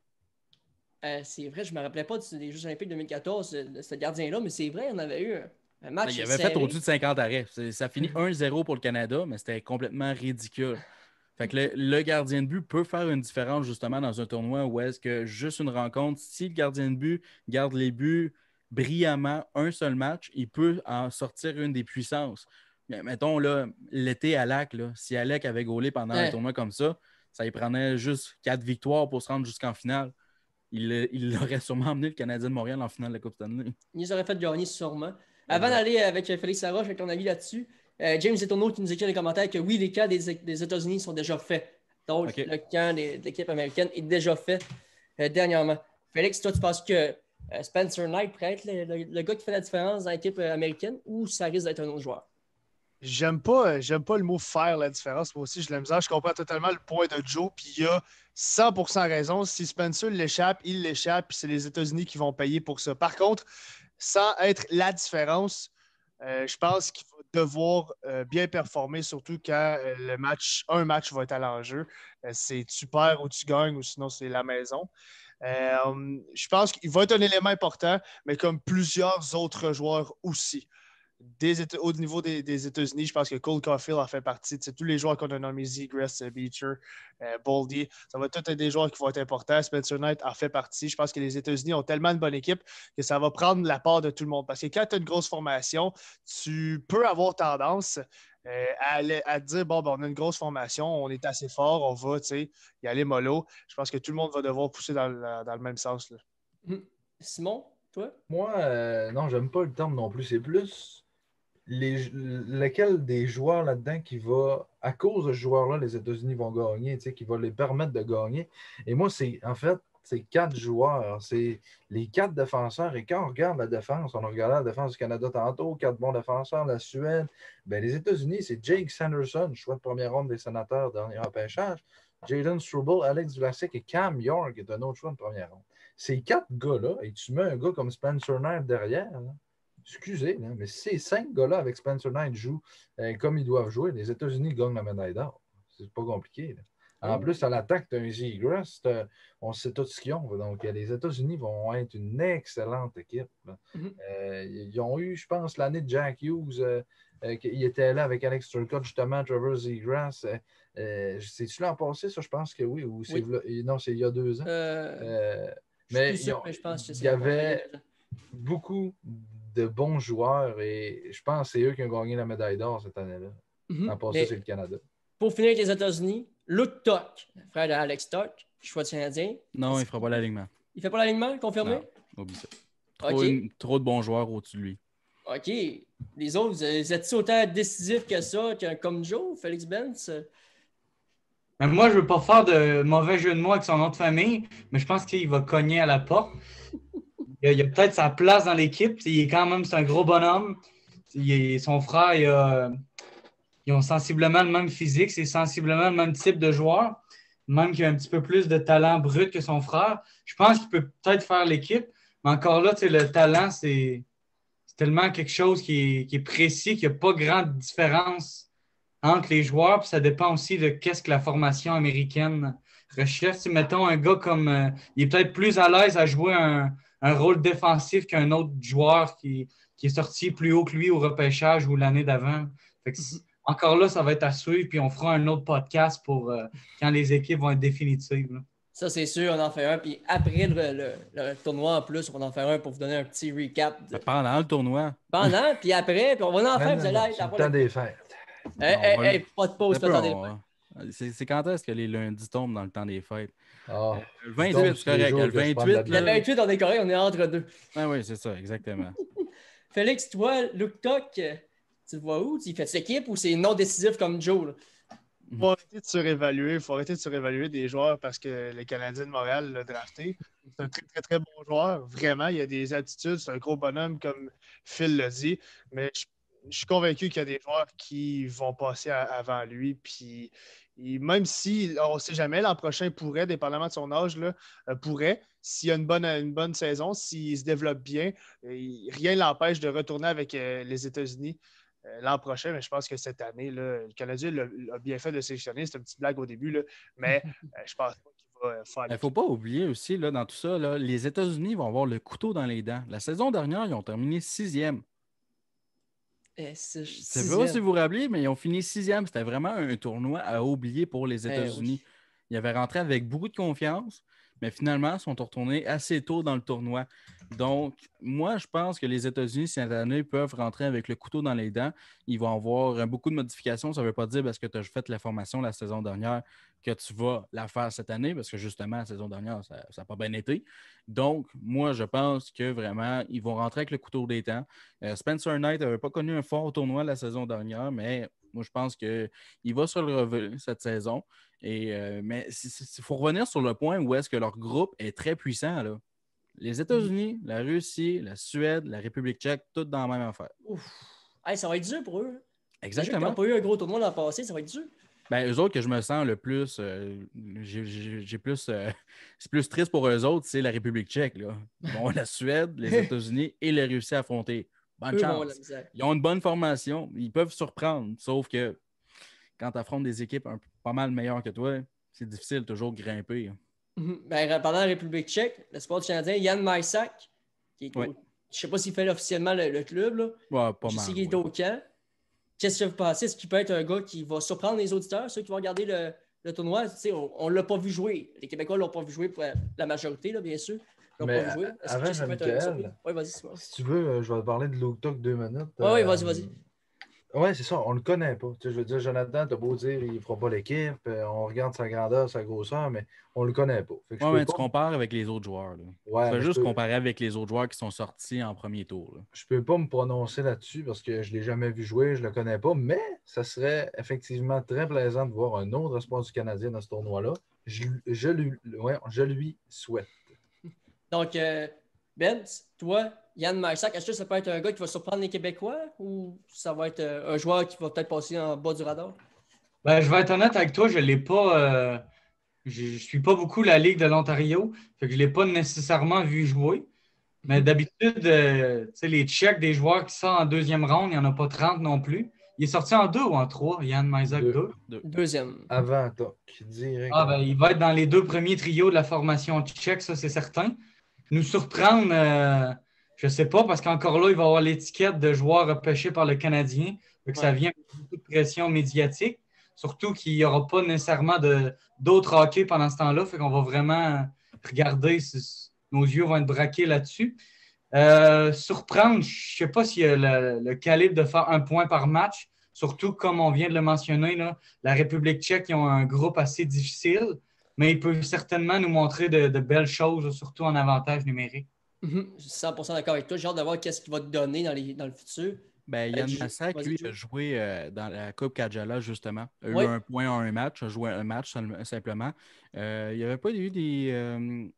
C'est vrai, je ne me rappelais pas des Jeux olympiques 2014, de ce gardien-là, mais c'est vrai, il y en avait eu Un match Il avait fait serré. au-dessus de 50 arrêts. Ça finit 1-0 pour le Canada, mais c'était complètement ridicule. Fait que le gardien de but peut faire une différence justement dans un tournoi où est-ce que juste une rencontre, si le gardien de but garde les buts brillamment un seul match, il peut en sortir une des puissances. Mais mettons là, l'été à Lac, là, si Alec avait gaulé pendant un tournoi comme ça lui prenait juste 4 victoires pour se rendre jusqu'en finale. Il aurait sûrement emmené le Canadien de Montréal en finale de la Coupe Stanley. Ils les auraient fait gagner sûrement. Avant d'aller avec Félix Laroche, avec ton avis là-dessus, James Etourneau qui nous écrit dans les commentaires que oui, les camps des États-Unis sont déjà faits. Donc, Okay. le camp de l'équipe américaine est déjà fait dernièrement. Félix, toi, tu penses que Spencer Knight pourrait être le gars qui fait la différence dans l'équipe américaine ou ça risque d'être un autre joueur? J'aime pas le mot faire la différence. Moi aussi, je l'aime ça. Je comprends totalement le point de Joe. Puis il y a 100% raison. Si Spencer l'échappe, il l'échappe. Puis c'est les États-Unis qui vont payer pour ça. Par contre, sans être la différence, je pense qu'il va devoir bien performer, surtout quand un match va être à l'enjeu. C'est tu perds ou tu gagnes, ou sinon c'est la maison. Je pense qu'il va être un élément important, mais comme plusieurs autres joueurs aussi. Au niveau des États-Unis, je pense que Cole Caulfield en fait partie. Tous les joueurs qu'on a nommés, Zegras, Beecher, Boldy, ça va tous être des joueurs qui vont être importants. Spencer Knight en fait partie. Je pense que les États-Unis ont tellement de bonne équipe que ça va prendre la part de tout le monde. Parce que quand tu as une grosse formation, tu peux avoir tendance à te dire bon, on a une grosse formation, on est assez fort, on va y aller mollo. Je pense que tout le monde va devoir pousser dans le même sens. Là. Simon, toi? Moi, non, j'aime pas le terme non plus. C'est plus lequel des joueurs là-dedans qui va, à cause de ce joueur-là, les États-Unis vont gagner, qui va les permettre de gagner. Et moi, c'est 4 joueurs. C'est les 4 défenseurs. Et quand on regarde la défense, on a regardé la défense du Canada tantôt, 4 bons défenseurs, la Suède. Ben, les États-Unis, c'est Jake Sanderson, choix de première ronde des Sénateurs, dernier repêchage. Jaden Struble, Alex Vlasic et Cam York est un autre choix de première ronde. Ces 4 gars-là, et tu mets un gars comme Spencer Knight derrière, là, excusez, là, mais si ces 5 gars-là avec Spencer Knight jouent comme ils doivent jouer, les États-Unis gagnent la médaille d'or. C'est pas compliqué. Là. En plus, à l'attaque, tu as un Zegras, on sait tout ce qu'ils ont. Donc, les États-Unis vont être une excellente équipe. Ils ont eu, je pense, l'année de Jack Hughes. Il était là avec Alex Turcotte, justement, Trevor Zegras. C'est-tu l'an passé, ça? Je pense que oui. Ou oui. Non, c'est il y a 2 ans. Mais je pense que il y avait beaucoup de bons joueurs et je pense que c'est eux qui ont gagné la médaille d'or cette année-là. L'an passé, c'est le Canada. Pour finir avec les États-Unis, Luke Tuck, frère d'Alex Tuck, choix de Canadien. Non, il ne fera pas l'alignement. Il ne fait pas l'alignement, confirmé? Non, oublie ça. Trop de bons joueurs au-dessus de lui. OK. Les autres, vous êtes-ils autant décisifs que ça, comme Joe, Félix Benz? Mais moi, je ne veux pas faire de mauvais jeu de mots avec son nom de famille, mais je pense qu'il va cogner à la porte. Il a peut-être sa place dans l'équipe. C'est un gros bonhomme. Son frère, ils ont sensiblement le même physique. C'est sensiblement le même type de joueur. Même qu'il a un petit peu plus de talent brut que son frère. Je pense qu'il peut peut-être faire l'équipe. Mais encore là, le talent, c'est tellement quelque chose qui est précis, qu'il n'y a pas grande différence entre les joueurs. Puis ça dépend aussi de qu'est-ce que la formation américaine recherche. Mettons un gars comme... il est peut-être plus à l'aise à jouer un rôle défensif qu'un autre joueur qui est sorti plus haut que lui au repêchage ou l'année d'avant. Encore là, ça va être à suivre, puis on fera un autre podcast pour quand les équipes vont être définitives. Là. Ça, c'est sûr, on en fait un. Puis après le tournoi, en plus, on en fait un pour vous donner un petit recap. Pendant le tournoi. Pendant, puis après, puis on va en faire. Vous allez être le temps des fêtes. Pas de pause, pas de temps des fêtes. C'est quand est-ce que les lundis tombent dans le temps des fêtes? Le 28, c'est correct. Le 28, le 28, on est correct, on est entre deux. Oui, c'est ça, exactement. Félix, toi, Luke Tuck, tu le vois où? Il fait l'équipe ou c'est non décisif comme Joe? Là? Il faut arrêter de surévaluer des joueurs parce que le Canadien de Montréal l'a drafté. C'est un très, très, très bon joueur. Vraiment, il a des attitudes. C'est un gros bonhomme, comme Phil l'a dit. Mais je suis convaincu qu'il y a des joueurs qui vont passer avant lui. Puis même si, on ne sait jamais, l'an prochain pourrait, dépendamment de son âge, pourrait, s'il a une bonne saison, s'il se développe bien, rien ne l'empêche de retourner avec les États-Unis l'an prochain. Mais je pense que cette année, le Canadien a bien fait de sélectionner. C'était une petite blague au début, mais je pense pas qu'il va faire. Il ne faut pas oublier aussi, là, dans tout ça, là, les États-Unis vont avoir le couteau dans les dents. La saison dernière, ils ont terminé 6e. C'est Je sais pas si vous vous rappelez, mais ils ont fini 6e. C'était vraiment un tournoi à oublier pour les États-Unis. Oui. Ils avaient rentré avec beaucoup de confiance, mais finalement, ils sont retournés assez tôt dans le tournoi. Donc, moi, je pense que les États-Unis, cette année, peuvent rentrer avec le couteau dans les dents. Ils vont avoir beaucoup de modifications. Ça ne veut pas dire parce que tu as fait la formation la saison dernière que tu vas la faire cette année, parce que justement, la saison dernière, ça n'a pas bien été. Donc, moi, je pense que vraiment, ils vont rentrer avec le couteau des dents. Spencer Knight n'avait pas connu un fort tournoi la saison dernière, mais moi, je pense qu'il va se le relever cette saison. Mais il faut revenir sur le point où est-ce que leur groupe est très puissant. Là. Les États-Unis, la Russie, la Suède, la République tchèque, toutes dans la même affaire. Ouf. Hey, ça va être dur pour eux. Déjà qu'ils Exactement. n'ont pas eu un gros tournoi l'an passé, ça va être dur. Ben, eux autres que je me sens le plus, j'ai plus, c'est plus triste pour eux autres, c'est la République tchèque. Là. Bon, la Suède, les États-Unis et la Russie à affronter. Bonne Eux vont avoir la chance. misère. Ils ont une bonne formation, ils peuvent surprendre, sauf que quand tu affrontes des équipes pas mal meilleures que toi, c'est difficile toujours de grimper. Ben, pendant la République tchèque, le sport canadien, Yann Mysak, qui est Ouais. je ne sais pas s'il fait officiellement le club, là. Ouais, pas Je mal. sais qu'il est oui. au camp. Qu'est-ce que vous pensez? Est-ce qu'il peut être un gars qui va surprendre les auditeurs, ceux qui vont regarder le tournoi? Tu sais, on ne l'a pas vu jouer. Les Québécois ne l'ont pas vu jouer pour la majorité, là, bien sûr. Ils l'ont Mais pas vu jouer. Est-ce avant, que ça peut être un surprise? Jean-Michel, Oui, vas-y, Simon. si tu veux, je vais te parler de Luke Talk 2 minutes. Oui, vas-y. Ouais, c'est ça, on le connaît pas. Tu sais, je veux dire, Jonathan, t'as beau dire il fera pas l'équipe, on regarde sa grandeur, sa grosseur, mais on le connaît pas. Fait que je Ouais, peux mais pas... tu compares avec les autres joueurs. Là. Ouais, Tu fais mais juste comparer avec les autres joueurs qui sont sortis en premier tour. Là. je peux pas me prononcer là-dessus parce que je l'ai jamais vu jouer, je le connais pas, mais ça serait effectivement très plaisant de voir un autre espoir du Canadien dans ce tournoi-là. Je lui souhaite. Donc, Ben, toi, Yann Mysak, est-ce que ça peut être un gars qui va surprendre les Québécois ou ça va être un joueur qui va peut-être passer en bas du radar? Ben, je vais être honnête avec toi, je l'ai pas. Je suis pas beaucoup la Ligue de l'Ontario, fait que je l'ai pas nécessairement vu jouer. Mais d'habitude, tu sais, les Tchèques des joueurs qui sortent en deuxième ronde, il n'y en a pas 30 non plus. Il est sorti en 2 ou en 3, Yann Mysak 2. Deuxième. Avant Talk, direct. Ah, ben, il va être dans les 2 premiers trios de la formation tchèque, ça c'est certain. Nous surprendre, je ne sais pas, parce qu'encore là, il va avoir l'étiquette de joueur repêché par le Canadien. Fait que ça vient avec beaucoup de pression médiatique. Surtout qu'il n'y aura pas nécessairement d'autres hockey pendant ce temps-là. Fait qu'on va vraiment regarder, nos yeux vont être braqués là-dessus. Surprendre, je ne sais pas s'il y a le calibre de faire 1 point par match. Surtout, comme on vient de le mentionner, là, la République tchèque, ils ont un groupe assez difficile, mais ils peuvent certainement nous montrer de belles choses, surtout en avantage numérique. Je suis 100% d'accord avec toi. J'ai hâte de voir qu'est-ce qu'il va te donner dans le futur. Ben, Yann Massac, lui, a joué dans la Coupe Kajala, justement. Il a eu 1 point en un match, a joué un match simplement. Il n'y avait pas eu une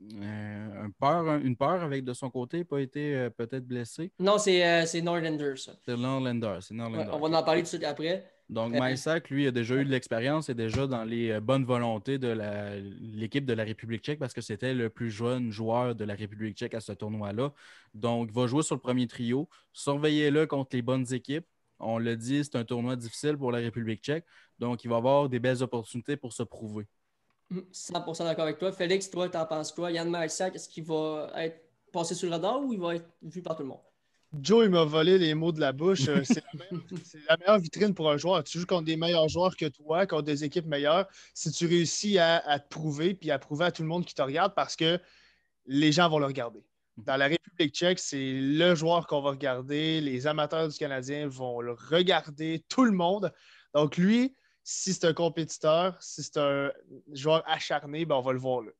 peur avec de son côté, pas été peut-être blessé. Non, c'est Norlander, ça. C'est Norlander. Ouais, on va en parler tout de suite après. Donc, Mysak, lui, a déjà eu de l'expérience et déjà dans les bonnes volontés de l'équipe de la République tchèque parce que c'était le plus jeune joueur de la République tchèque à ce tournoi-là. Donc, il va jouer sur le premier trio. Surveillez-le contre les bonnes équipes. On l'a dit, c'est un tournoi difficile pour la République tchèque. Donc, il va avoir des belles opportunités pour se prouver. 100% d'accord avec toi. Félix, toi, t'en penses quoi? Yann Mysak, est-ce qu'il va être passé sur le radar ou il va être vu par tout le monde? Joe, il m'a volé les mots de la bouche. C'est la meilleure vitrine pour un joueur. Tu joues contre des meilleurs joueurs que toi, contre des équipes meilleures. Si tu réussis à te prouver, puis à prouver à tout le monde qui te regarde, parce que les gens vont le regarder. Dans la République tchèque, c'est le joueur qu'on va regarder. Les amateurs du Canadien vont le regarder, tout le monde. Donc lui, si c'est un compétiteur, si c'est un joueur acharné, ben on va le voir là.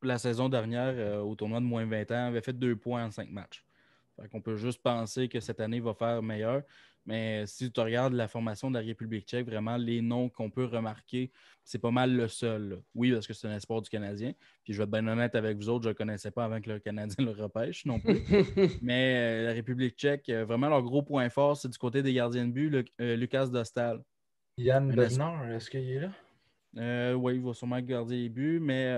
La saison dernière, au tournoi de moins 20 ans, avait fait 2 points en 5 matchs. Fait qu'on peut juste penser que cette année va faire meilleur. Mais si tu regardes la formation de la République tchèque, vraiment, les noms qu'on peut remarquer, c'est pas mal le seul. Là. Oui, parce que c'est un espoir du Canadien. Puis je vais être bien honnête avec vous autres, je ne le connaissais pas avant que le Canadien le repêche non plus. Mais la République tchèque, vraiment, leur gros point fort, c'est du côté des gardiens de but, Lucas Dostal. Yann Bednar, est-ce qu'il est là? Oui, il va sûrement garder les buts, mais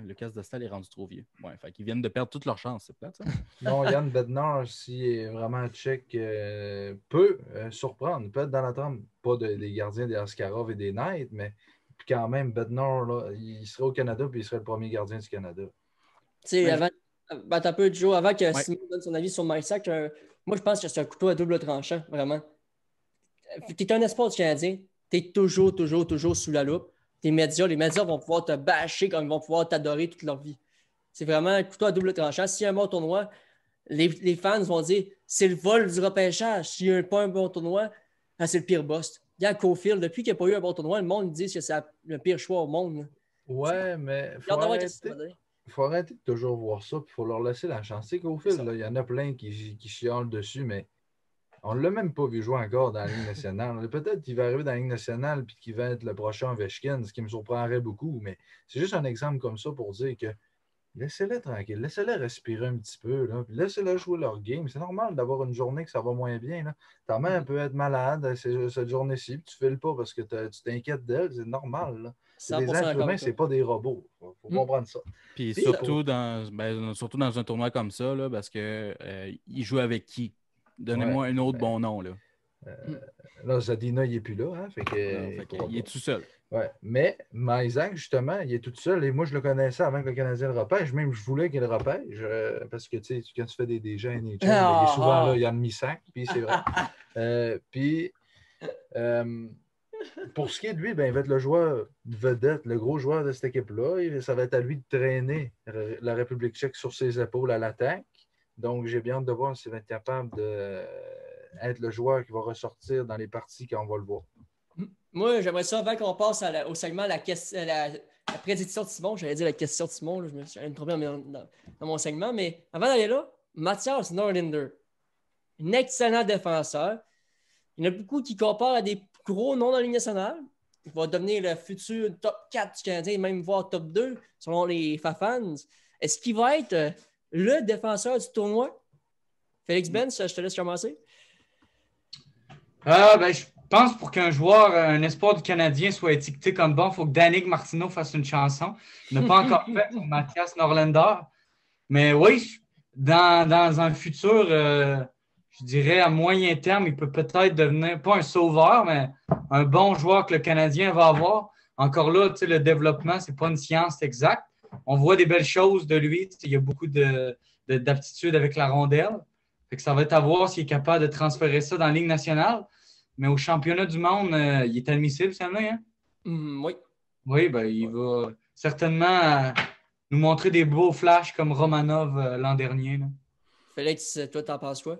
le casse de Stal est rendu trop vieux. Ouais, fait qu'ils viennent de perdre toutes leurs chances, c'est plate, ça. Non, Yann Bednar, s'il est vraiment tchèque, peut surprendre, peut être dans la trempe, pas des gardiens des Askarov et des Knights, mais quand même, Bednar, là, il serait au Canada puis il serait le premier gardien du Canada. Tu sais, Ben, t'as peu, Joe, avant que Ouais. Simon donne son avis sur Mysack, moi, je pense que c'est un couteau à double tranchant, vraiment. Tu es un espoir du Canadien, tu es toujours sous la loupe. Les médias vont pouvoir te bâcher comme ils vont pouvoir t'adorer toute leur vie. C'est vraiment un couteau à double tranchant. S'il y a un bon tournoi, les fans vont dire c'est le vol du repêchage. S'il n'y a pas un bon tournoi, c'est le pire boss. Regarde Caulfield, depuis qu'il n'y a pas eu un bon tournoi, le monde dit que c'est le pire choix au monde. Ouais, mais faut arrêter de toujours voir ça, puis il faut leur laisser la chance. Tu sais Caulfield, il y en a plein qui chialent dessus, mais on ne l'a même pas vu jouer encore dans la Ligue nationale. Peut-être qu'il va arriver dans la Ligue nationale et qu'il va être le prochain Ovechkin, ce qui me surprendrait beaucoup, mais c'est juste un exemple comme ça pour dire que laissez-les tranquilles, laissez-les respirer un petit peu, là, puis laissez-les jouer leur game. C'est normal d'avoir une journée que ça va moins bien. Là. Ta mère peut être malade cette journée-ci, puis tu ne files pas parce que tu t'inquiètes d'elle, c'est normal. Là. C'est des êtres humains, c'est pas des robots. Faut comprendre ça. Puis surtout dans un tournoi comme ça, là, parce que il joue avec qui? Donnez-moi un autre bon nom. Là, Zadina, il n'est plus là. Hein, il est tout seul. Ouais. Mais Mysack, justement, il est tout seul. Et moi, je le connaissais avant que le Canadien le repêche. Même, je voulais qu'il le repêche. Parce que, tu sais, quand tu fais des gens NHL, il est souvent là, il y a un Mysack. Puis c'est vrai. Pour ce qui est de lui, ben, il va être le joueur vedette, le gros joueur de cette équipe-là. Ça va être à lui de traîner la République tchèque sur ses épaules à l'attaque. Donc, j'ai bien hâte de voir s'il va être capable d'être le joueur qui va ressortir dans les parties quand on va le voir. Moi, j'aimerais ça, avant qu'on passe au segment la prédiction de Simon, j'allais dire la question de Simon, là, j'allais me tromper dans mon segment, mais avant d'aller là, Mathias Norlinder, un excellent défenseur. Il y en a beaucoup qui comparent à des gros noms dans la Ligue nationale. Il va devenir le futur top 4 du Canadien, même voire top 2, selon les fans. Est-ce qu'il va être le défenseur du tournoi? Félix Benz, je te laisse commencer. Je pense pour qu'un joueur, un espoir du Canadien soit étiqueté comme bon, il faut que Danick Martineau fasse une chanson. Il n'a pas encore fait sur Mathias Norlinder. Mais oui, dans un futur, je dirais à moyen terme, il peut peut-être devenir, pas un sauveur, mais un bon joueur que le Canadien va avoir. Encore là, le développement, ce n'est pas une science exacte. On voit des belles choses de lui. Il y a beaucoup d'aptitudes avec la rondelle. Fait que ça va être à voir s'il est capable de transférer ça dans la Ligue nationale. Mais au championnat du monde, il est admissible, ça, hein? Oui. Oui, il va certainement nous montrer des beaux flashs comme Romanov l'an dernier. Là. Félix, toi, t'en penses quoi?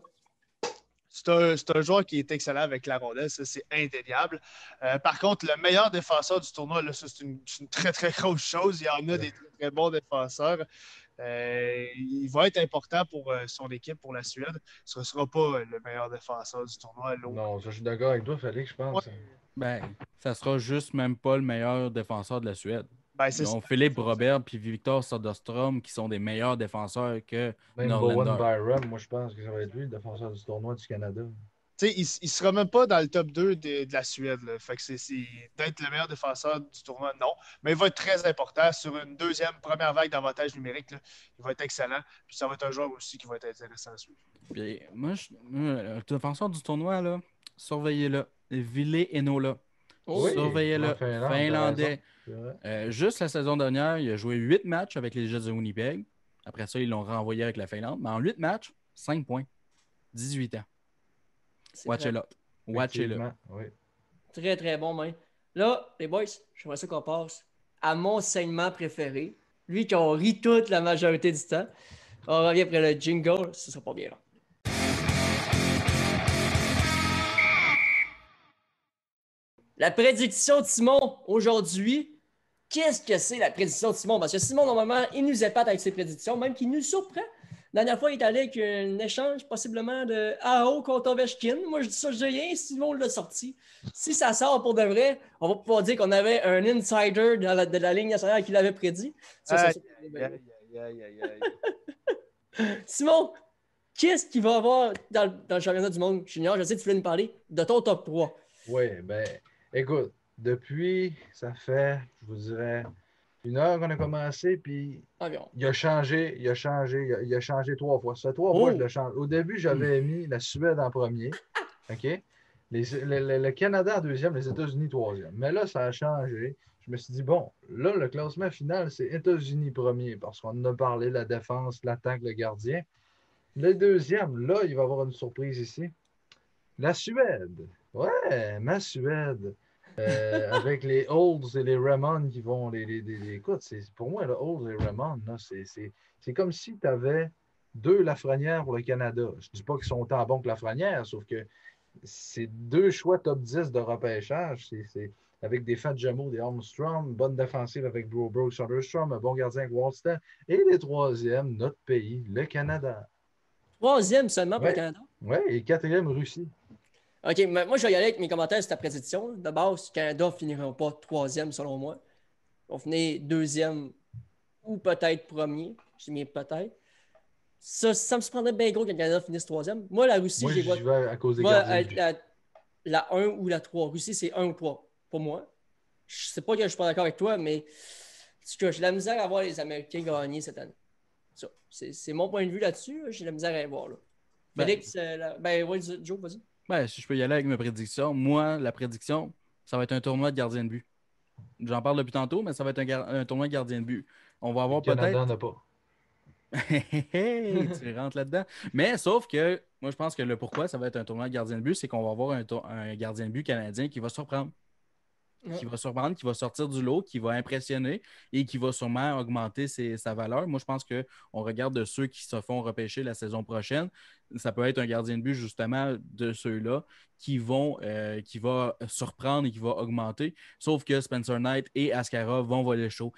C'est un joueur qui est excellent avec la rondelle, ça c'est indéniable. Par contre, le meilleur défenseur du tournoi, là, ça, c'est une très très grosse chose. Il y en a des très, très bons défenseurs. Il va être important pour son équipe, pour la Suède. Ce ne sera pas le meilleur défenseur du tournoi. Non, ça, je suis d'accord avec toi, Félix, je pense. Ouais. Ça sera juste même pas le meilleur défenseur de la Suède. Donc, Philippe Robert et Victor Soderstrom qui sont des meilleurs défenseurs que même Norlinder. Bowen Byram, moi je pense que ça va être lui, le défenseur du tournoi du Canada. Il ne sera même pas dans le top 2 de la Suède. Là. Fait que c'est d'être le meilleur défenseur du tournoi, non. Mais il va être très important sur une première vague d'avantages numériques. Là. Il va être excellent. Puis ça va être un joueur aussi qui va être intéressant à suivre. Puis, le défenseur du tournoi, là, surveillez-le. Ville Enola. Surveillez-le. Finlandais. Juste la saison dernière, il a joué 8 matchs avec les Jets de Winnipeg. Après ça, ils l'ont renvoyé avec la Finlande. Mais en 8 matchs, 5 points. 18 ans. Watch-le. Oui. Très, très bon, même. Là, les boys, j'aimerais ça qu'on passe à mon segment préféré. Lui qui on rit toute la majorité du temps. On revient après le jingle. Ce sera pas bien là. La prédiction de Simon aujourd'hui. Qu'est-ce que c'est la prédiction de Simon? Parce que Simon, normalement, il nous épate avec ses prédictions, même qu'il nous surprend. La dernière fois, il est allé avec un échange possiblement de AO contre Ovechkin. Moi, je dis ça, je dis rien. Simon l'a sorti. Si ça sort pour de vrai, on va pouvoir dire qu'on avait un insider de la Ligue nationale qui l'avait prédit. Simon, qu'est-ce qu'il va y avoir dans le championnat du monde junior? Je sais que tu voulais nous parler de ton top 3. Oui, écoute, depuis, ça fait, je vous dirais, 1 heure qu'on a commencé, puis il a changé 3 fois. Ça fait 3 fois que je le change. Au début, j'avais mis la Suède en premier, OK? Le Canada en deuxième, les États-Unis troisième. Mais là, ça a changé. je me suis dit, bon, là, le classement final, c'est États-Unis premier, parce qu'on en a parlé, la défense, l'attaque, le gardien. Le deuxième, là, il va y avoir une surprise ici. La Suède. Ouais, ma Suède. Avec les Olds et les Ramones qui vont. Écoute, pour moi, le Olds et les Ramones, c'est comme si tu avais deux Lafrenière pour le Canada. Je ne dis pas qu'ils sont autant bons que Lafrenière, sauf que c'est deux choix top 10 de repêchage. Avec des Fat Jamo, des Armstrong, bonne défensive avec Broberg, Soderstrom, un bon gardien avec Walston. Et les troisièmes, notre pays, le Canada. Troisième seulement pour le Ouais. Canada. Oui, et quatrième, Russie. OK, mais moi, je vais y aller avec mes commentaires sur ta prédiction. De base, le Canada ne finira pas troisième, selon moi. On finit deuxième ou peut-être premier. J'ai mis peut-être. Ça me surprendrait bien gros que le Canada finisse troisième. Moi, la Russie, Moi, je les vois. j'y vais à cause des Moi, gardiens de but. la 1 ou la 3. Russie, c'est 1 ou 3 pour moi. Je sais pas que je suis pas d'accord avec toi, mais j'ai de la misère à voir les Américains gagner cette année. Ça, c'est mon point de vue là-dessus. J'ai de la misère à y voir. Là. Ben- Félix, ouais, Joe, vas-y. Ben, si je peux y aller avec mes prédictions, moi, la prédiction, ça va être un tournoi de gardien de but. J'en parle depuis tantôt, mais ça va être un tournoi de gardien de but. On va avoir Le Canada peut-être. n'en a pas. Tu rentres là-dedans. Mais sauf que moi, je pense que le pourquoi ça va être un tournoi de gardien de but, c'est qu'on va avoir un gardien de but canadien qui va surprendre. Qui va surprendre, qui va sortir du lot, qui va impressionner et qui va sûrement augmenter sa valeur. Moi, je pense qu'on regarde de ceux qui se font repêcher la saison prochaine. Ça peut être un gardien de but, justement, de ceux-là qui va surprendre et qui va augmenter. Sauf que Spencer Knight et Askarov vont voler chaud.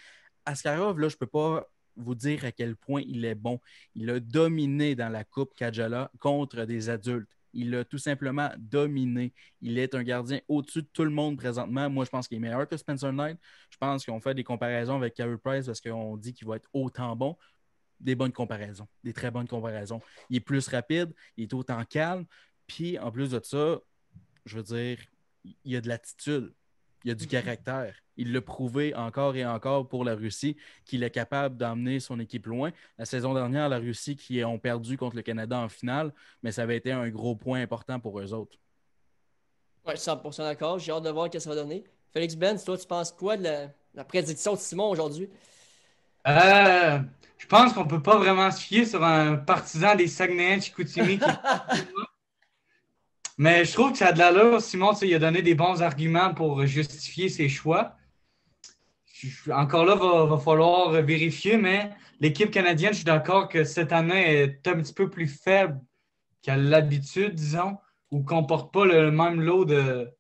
Askarov, là, je ne peux pas vous dire à quel point il est bon. Il a dominé dans la Coupe Kajala contre des adultes. Il a tout simplement dominé. Il est un gardien au-dessus de tout le monde présentement. Moi, je pense qu'il est meilleur que Spencer Knight. Je pense qu'on fait des comparaisons avec Carey Price parce qu'on dit qu'il va être autant bon. Des bonnes comparaisons, des très bonnes comparaisons. Il est plus rapide, il est autant calme. Puis, en plus de ça, je veux dire, il y a de l'attitude, il y a du caractère. Il l'a prouvé encore et encore pour la Russie qu'il est capable d'emmener son équipe loin. La saison dernière, la Russie qui ont perdu contre le Canada en finale, mais ça avait été un gros point important pour eux autres. Ouais, 100% d'accord. J'ai hâte de voir ce que ça va donner. Félix Benz, toi, tu penses quoi de la prédiction de Simon aujourd'hui? Je pense qu'on peut pas vraiment se fier sur un partisan des Saguenayens de Chicoutimi qui... Mais je trouve que ça a de l'allure. Simon, il a donné des bons arguments pour justifier ses choix. Encore là, va falloir vérifier, mais l'équipe canadienne, je suis d'accord que cette année est un petit peu plus faible qu'à l'habitude, disons, ou qu'on ne porte pas le même lot de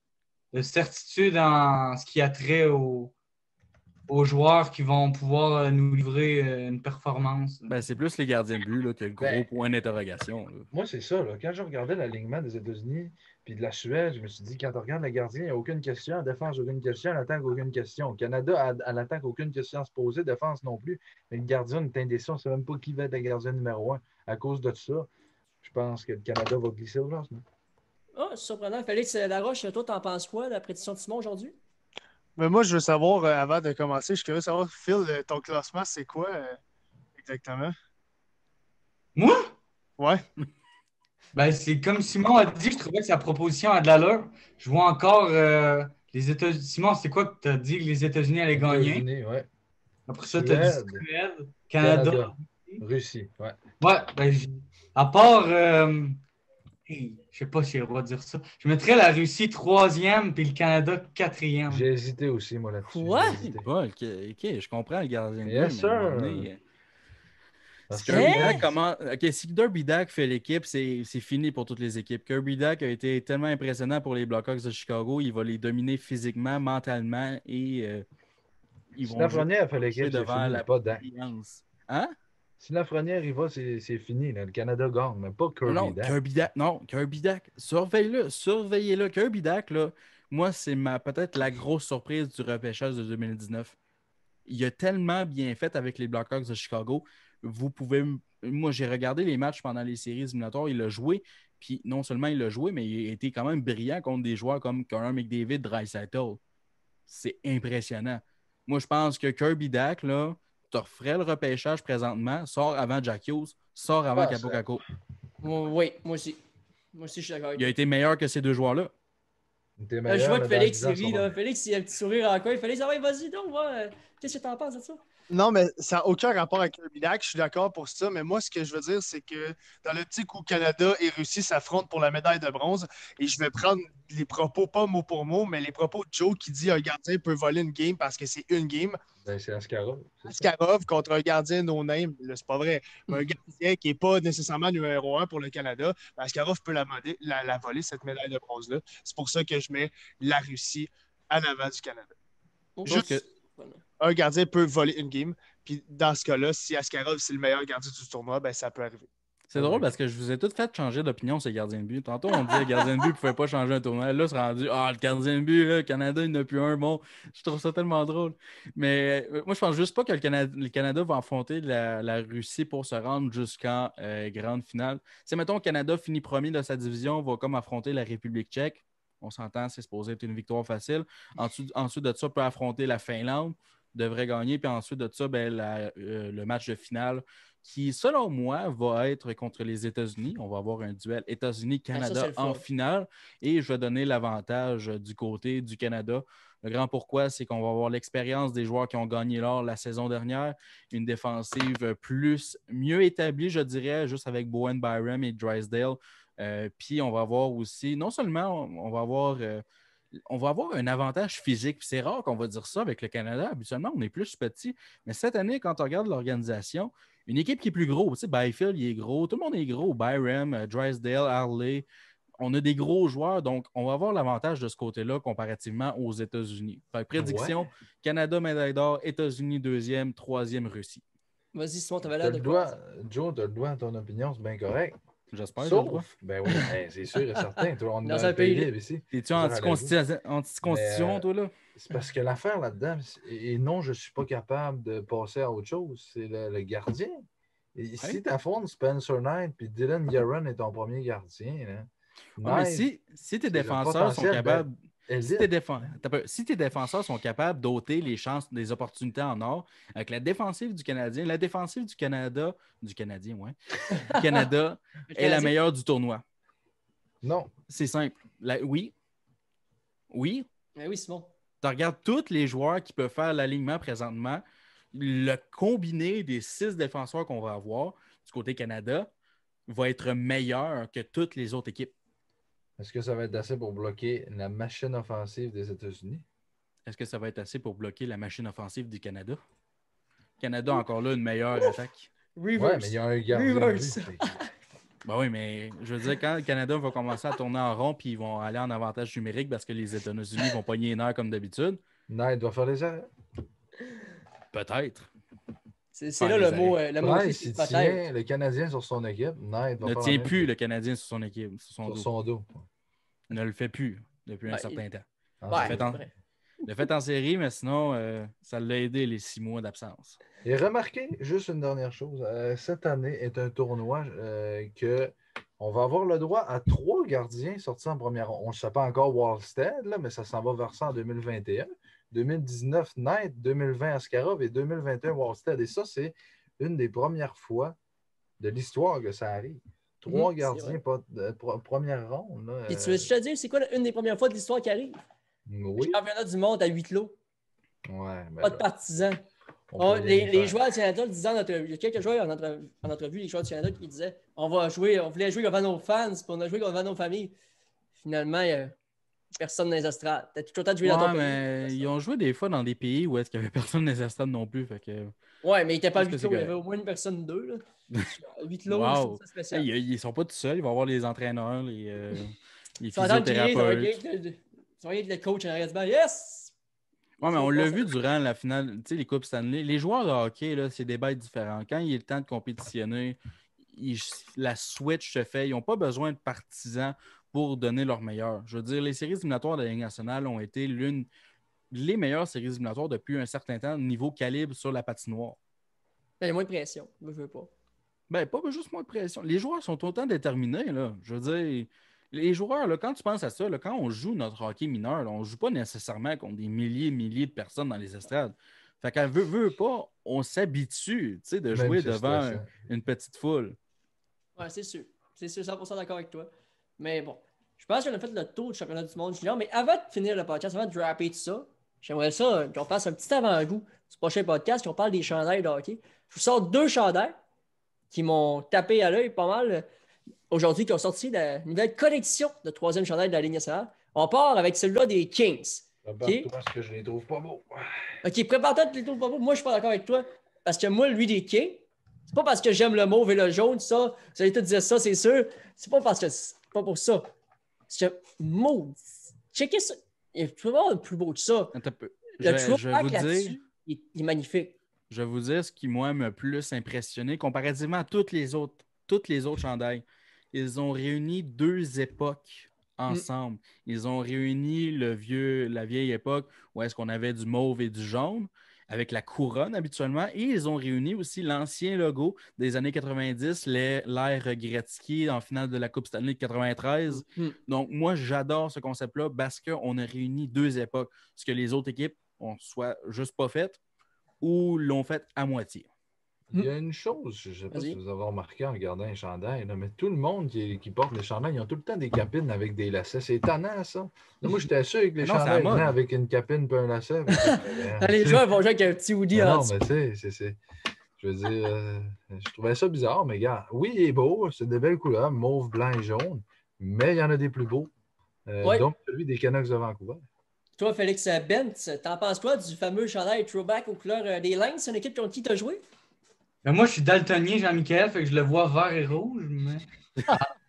certitude en ce qui a trait aux joueurs qui vont pouvoir nous livrer une performance. Ben, c'est plus les gardiens de but là, que le gros point d'interrogation. Moi, c'est ça. Là. Quand je regardais l'alignement des États-Unis puis de la Suède, je me suis dit, quand on regarde le gardien, il n'y a aucune question. En défense, aucune question. En attaque, aucune question. Au Canada, à l'attaque, aucune question à se poser. Défense non plus. Mais le gardien, une indécision. On ne sait même pas qui va être le gardien numéro 1. À cause de ça, je pense que le Canada va glisser au classement. Ah, c'est surprenant. Félix Laroche, toi, t'en penses quoi de la prédiction de Simon aujourd'hui? Mais moi, je veux savoir, avant de commencer, je suis curieux de savoir, Phil, ton classement, c'est quoi exactement? Moi? Ouais. Ben, c'est comme Simon a dit, je trouvais que sa proposition a de l'allure. Je vois encore les États-Unis. Simon, c'est quoi que tu as dit que les États-Unis allaient gagner? États-Unis, ouais. Après ça, tu as dit Suède, Canada. Russie, ouais. Ouais, ben, à part. Je sais pas si j'ai le droit de dire ça. Je mettrais la Russie 3e puis le Canada 4e. J'ai hésité aussi, moi, là-dessus. Quoi? OK, je comprends le gardien de but. Yes, mais à un moment sir. donné, Parce si que- Kirby Dack si Kirby Dack fait l'équipe, c'est fini pour toutes les équipes. Kirby Dack a été tellement impressionnant pour les Blackhawks de Chicago. Il va les dominer physiquement, mentalement et ils Si vont Lafrenière fait l'équipe, c'est devant fini, la pas Dak. brillance. Hein? Si Lafrenière y va, c'est fini. Là. Le Canada gagne, mais pas Kirby Dak. Kirby Dack. Surveillez-le. Kirby Dack, là, moi, c'est peut-être la grosse surprise du repêchage de 2019. Il a tellement bien fait avec les Blackhawks de Chicago. Vous pouvez. Moi, j'ai regardé les matchs pendant les séries éliminatoires. Il a joué. Puis non seulement il a joué, mais il a été quand même brillant contre des joueurs comme Connor McDavid, Draisaitl. C'est impressionnant. Moi, je pense que Kirby Dack, là, tu referais le repêchage présentement, sort avant Jack Hughes, sort avant Capo Caco. Oui, moi aussi. Moi aussi, je suis d'accord avec Il a été meilleur que ces deux joueurs-là. T'es Je meilleur, vois que mais dans Félix 10 ans, il rit, ça va. là. Félix, il a un petit sourire en coin. Félix, ah ouais, vas-y donc, qu'est-ce que t'en penses de ça? Non, mais ça n'a aucun rapport avec Kirby Dack, je suis d'accord pour ça, mais moi, ce que je veux dire, c'est que dans l'optique où Canada et Russie s'affrontent pour la médaille de bronze, et je vais prendre les propos, pas mot pour mot, mais les propos de Joe qui dit un gardien peut voler une game parce que c'est une game. Ben, c'est Askarov. C'est ça. Askarov contre un gardien no-name, là, c'est pas vrai. Mais un gardien qui n'est pas nécessairement numéro un pour le Canada, Askarov peut la voler, cette médaille de bronze-là. C'est pour ça que je mets la Russie en avant du Canada. Ok. Juste un gardien peut voler une game. Puis dans ce cas-là, si Askarov c'est le meilleur gardien du tournoi, ben ça peut arriver. C'est drôle parce que je vous ai tous fait changer d'opinion sur les gardiens de but. Tantôt, on disait que le gardien de but ne pouvait pas changer un tournoi. Là, c'est rendu le gardien de but, là, le Canada, il n'a plus un. Bon, je trouve ça tellement drôle. Mais moi, je pense juste pas que le Canada va affronter la Russie pour se rendre jusqu'en grande finale. Si, mettons, le Canada finit premier de sa division, va comme affronter la République tchèque. On s'entend, c'est supposé être une victoire facile. Ensuite de ça, peut affronter la Finlande, devrait gagner. Puis ensuite de ça, ben, le match de finale qui, selon moi, va être contre les États-Unis. On va avoir un duel États-Unis-Canada en finale et je vais donner l'avantage du côté du Canada. Le grand pourquoi, c'est qu'on va avoir l'expérience des joueurs qui ont gagné l'or la saison dernière, une défensive mieux établie, je dirais, juste avec Bowen Byram et Drysdale. Puis on va avoir aussi, non seulement on va avoir un avantage physique. C'est rare qu'on va dire ça avec le Canada. Habituellement, on est plus petit. Mais cette année, quand on regarde l'organisation, une équipe qui est plus grosse, tu sais, Byfield, il est gros. Tout le monde est gros. Byram, Drysdale, Harley. On a des gros joueurs, donc on va avoir l'avantage de ce côté-là comparativement aux États-Unis. Prédiction, Canada, médaille d'or, États-Unis, deuxième, troisième, Russie. Vas-y, Simon, t'avais l'air de quoi? Joe, tu as le droit à ton opinion, c'est bien correct. J'espère. Sauf, ben oui, c'est sûr et certain. Toi, on est dans un pays libre ici. Es-tu anti-constitution, toi, là? C'est parce que l'affaire là-dedans, et non, je ne suis pas capable de passer à autre chose, c'est le gardien. Et si tu affrontes Spencer Knight puis Dylan Guerin est ton premier gardien, là, mais si tes défenseurs sont capables. Si tes défenseurs sont capables d'ôter les chances, des opportunités en or, avec la défensive du Canadien est la meilleure du tournoi. Non. C'est simple. Oui. Mais oui, Simon. Tu regardes tous les joueurs qui peuvent faire l'alignement présentement, le combiné des 6 défenseurs qu'on va avoir du côté Canada va être meilleur que toutes les autres équipes. Est-ce que ça va être assez pour bloquer la machine offensive des États-Unis? Est-ce que ça va être assez pour bloquer la machine offensive du Canada? Canada a encore là une meilleure attaque. Oui, mais il y a un gardien. Ben oui, mais je veux dire, quand le Canada va commencer à tourner en rond puis ils vont aller en avantage numérique parce que les États-Unis vont pogner les nerfs comme d'habitude. Knight doit faire les arrêts. Peut-être. C'est là le mot. S'il tient le Canadien sur son équipe, Knight va ne tient plus le Canadien sur son équipe, sur son dos. Ne le fait plus depuis un certain temps. Le fait en série, mais sinon, ça l'a aidé les 6 mois d'absence. Et remarquez, juste une dernière chose, cette année est un tournoi que on va avoir le droit à 3 gardiens sortis en première ronde. On ne sait pas encore Wallstead, là, mais ça s'en va vers ça en 2021. 2019, Knight, 2020, Askarov et 2021, Wallstead. Et ça, c'est une des premières fois de l'histoire que ça arrive. 3 gardiens première ronde. Là, puis tu veux te dire, c'est quoi une des premières fois de l'histoire qui arrive? Oui. Le championnat du monde à 8 lots. Ouais, pas de partisans. Les joueurs du Canada le disaient il y a quelques joueurs en entrevue, les joueurs du Canada qui disaient on voulait jouer devant nos fans, puis on a joué devant nos familles. Finalement, il n'y a personne dans les estrades. T'as tout le temps de jouer dans ton pays. Mais ils ont joué des fois dans des pays où est-ce qu'il n'y avait personne dans les estrades non plus. Fait que... Ouais, mais il n'était pas 8 lots, il y avait au moins une personne, 2. 8 lots, wow. c'est spécial. Ils ne sont pas tout seuls, ils vont avoir les entraîneurs, les physiothérapeutes. Tu voyais le coach en arrière du banc, yes! Oui, mais on l'a vu durant la finale, tu sais, les Coupes Stanley. Les joueurs de hockey, là, c'est des bêtes différents. Quand il est le temps de compétitionner, la switch se fait. Ils n'ont pas besoin de partisans pour donner leur meilleur. Je veux dire, les séries éliminatoires de la Ligue nationale ont été les meilleures séries éliminatoires depuis un certain temps, niveau calibre sur la patinoire. Il y a moins de pression, je veux pas. Ben, pas juste moins de pression. Les joueurs sont autant déterminés, là. Je veux dire... Les joueurs, là, quand tu penses à ça, là, quand on joue notre hockey mineur, là, on ne joue pas nécessairement contre des milliers de personnes dans les estrades. Fait qu'elle veut pas, on s'habitue de jouer devant une petite foule. Ouais, c'est sûr. C'est sûr, 100% d'accord avec toi. Mais bon, je pense qu'on a fait le tour du championnat du monde junior, mais avant de finir le podcast, avant de dropper tout ça, j'aimerais ça qu'on fasse un petit avant-goût du prochain podcast, qu'on parle des chandails de hockey. Je vous sors 2 chandails qui m'ont tapé à l'œil pas mal aujourd'hui, qui ont sorti la nouvelle collection de 3e chandail de la Ligue nationale. On part avec celui-là des Kings. Okay. Parce que je les trouve pas beaux. OK, prépare-toi de les trouver pas beaux. Moi, je suis pas d'accord avec toi. Parce que moi, lui, des Kings, c'est pas parce que j'aime le mauve et le jaune, ça. Vous allez tous dire ça, c'est sûr. C'est pas parce que c'est pas pour ça. C'est que mauve. Checkez ça. Il peut y avoir un plus beau que ça. Le throwback là-dessus, il est magnifique. Je vais vous dire ce qui, moi, m'a plus impressionné comparativement à toutes les autres chandails. Ils ont réuni 2 époques ensemble. Ils ont réuni la vieille époque où est-ce qu'on avait du mauve et du jaune avec la couronne habituellement, et ils ont réuni aussi l'ancien logo des années 90, l'ère Gretzky en finale de la Coupe Stanley de 93. Donc, moi, j'adore ce concept-là parce qu'on a réuni 2 époques, ce que les autres équipes ont soit juste pas fait ou l'ont fait à moitié. Il y a une chose, je ne sais pas si vous avez remarqué en regardant les chandails, mais tout le monde qui porte les chandails, ils ont tout le temps des capines avec des lacets. C'est étonnant, ça. Là, moi, j'étais sûr que les chandails venaient avec une capine et un lacet. Les joueurs vont jouer avec un petit hoodie en dessous. Non, mais tu sais, je veux dire, je trouvais ça bizarre, mais regarde, oui, il est beau, c'est de belles couleurs, mauve, blanc et jaune, mais il y en a des plus beaux. Donc, celui des Canucks de Vancouver. Toi, Félix Bent, t'en penses quoi du fameux chandail throwback aux couleurs des Lynx? C'est une équipe contre qui tu as joué? Ben moi, je suis daltonien, Jean-Michel, fait que je le vois vert et rouge, mais...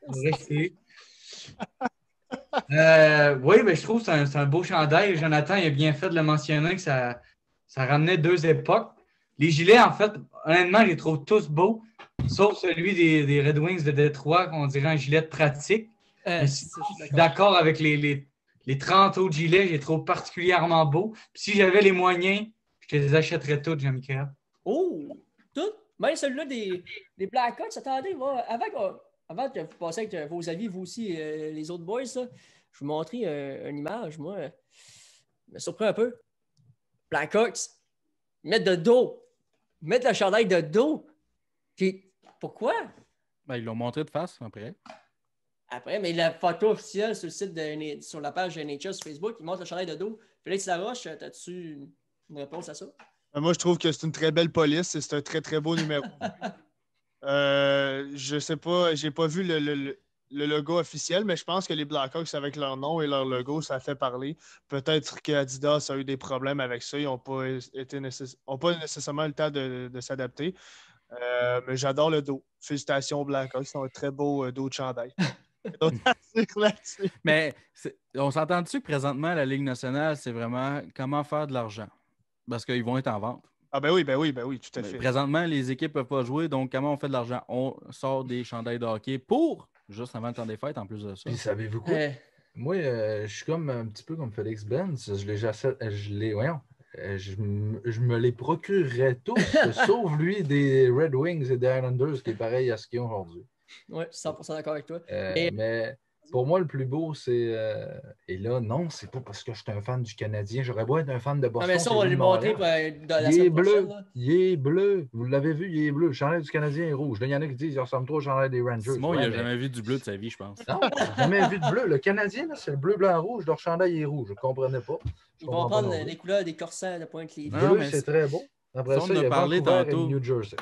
oui, ben, je trouve que c'est un beau chandail. Jonathan, il a bien fait de le mentionner que ça ramenait 2 époques. Les gilets, en fait, honnêtement, je les trouve tous beaux, sauf celui des Red Wings de Détroit, qu'on dirait un gilet de pratique. Je suis d'accord avec les 30 autres gilets, je les trouve particulièrement beaux. Puis si j'avais les moyens, je te les achèterais tous, Jean-Michel. Oh! Toutes? Même celui-là des Blackhawks, attendez, avant que vous passiez avec vos avis, vous aussi, les autres boys, là, je vais vous montrer une image, moi. Me surprend un peu. Blackhawks, mettre de dos. Mettre le chandail de dos. Pourquoi? Ben, ils l'ont montré de face après. Après, mais la photo officielle sur le site sur la page de NHL sur Facebook, ils montrent le chandail de dos. Félix Laroche, as-tu une réponse à ça? Moi, je trouve que c'est une très belle police et c'est un très, très beau numéro. Je sais pas, j'ai pas vu le logo officiel, mais je pense que les Blackhawks, avec leur nom et leur logo, ça fait parler. Peut-être qu'Adidas a eu des problèmes avec ça. Ils n'ont pas nécessairement le temps de s'adapter. Mais j'adore le dos. Félicitations aux Blackhawks. C'est un très beau dos de chandail. Mais on s'entend dessus que présentement, la Ligue nationale, c'est vraiment comment faire de l'argent. Parce qu'ils vont être en vente. Ah ben oui, tout à fait. Présentement, les équipes ne peuvent pas jouer, donc comment on fait de l'argent? On sort des chandails de hockey juste avant le temps des fêtes, en plus de ça. Puis savez-vous quoi? Moi, je suis comme un petit peu comme Félix Benz. Je me les procurerais tous, sauf lui des Red Wings et des Islanders, qui est pareil à ce qu'ils ont aujourd'hui. Oui, 100% d'accord avec toi. Mais pour moi, le plus beau, c'est... Et là, non, c'est pas parce que je suis un fan du Canadien. J'aurais beau être un fan de Boston. Ah, mais ça, on va lui montrer dans la semaine prochaine. Il est bleu. Vous l'avez vu, il est bleu. Le chandail du Canadien est rouge. Là, il y en a qui disent qu'il ressemble trop au chandail des Rangers. Simon, il n'a jamais vu du bleu de sa vie, je pense. Non, il n'a jamais vu de bleu. Le Canadien, là, c'est le bleu, blanc, rouge. Leur chandail est rouge. Je ne comprenais pas. Ils vont prendre les couleurs des corsets de Pointe-Lévis. Bleu, c'est très beau. Après ça, il y a Vancouver et New Jersey.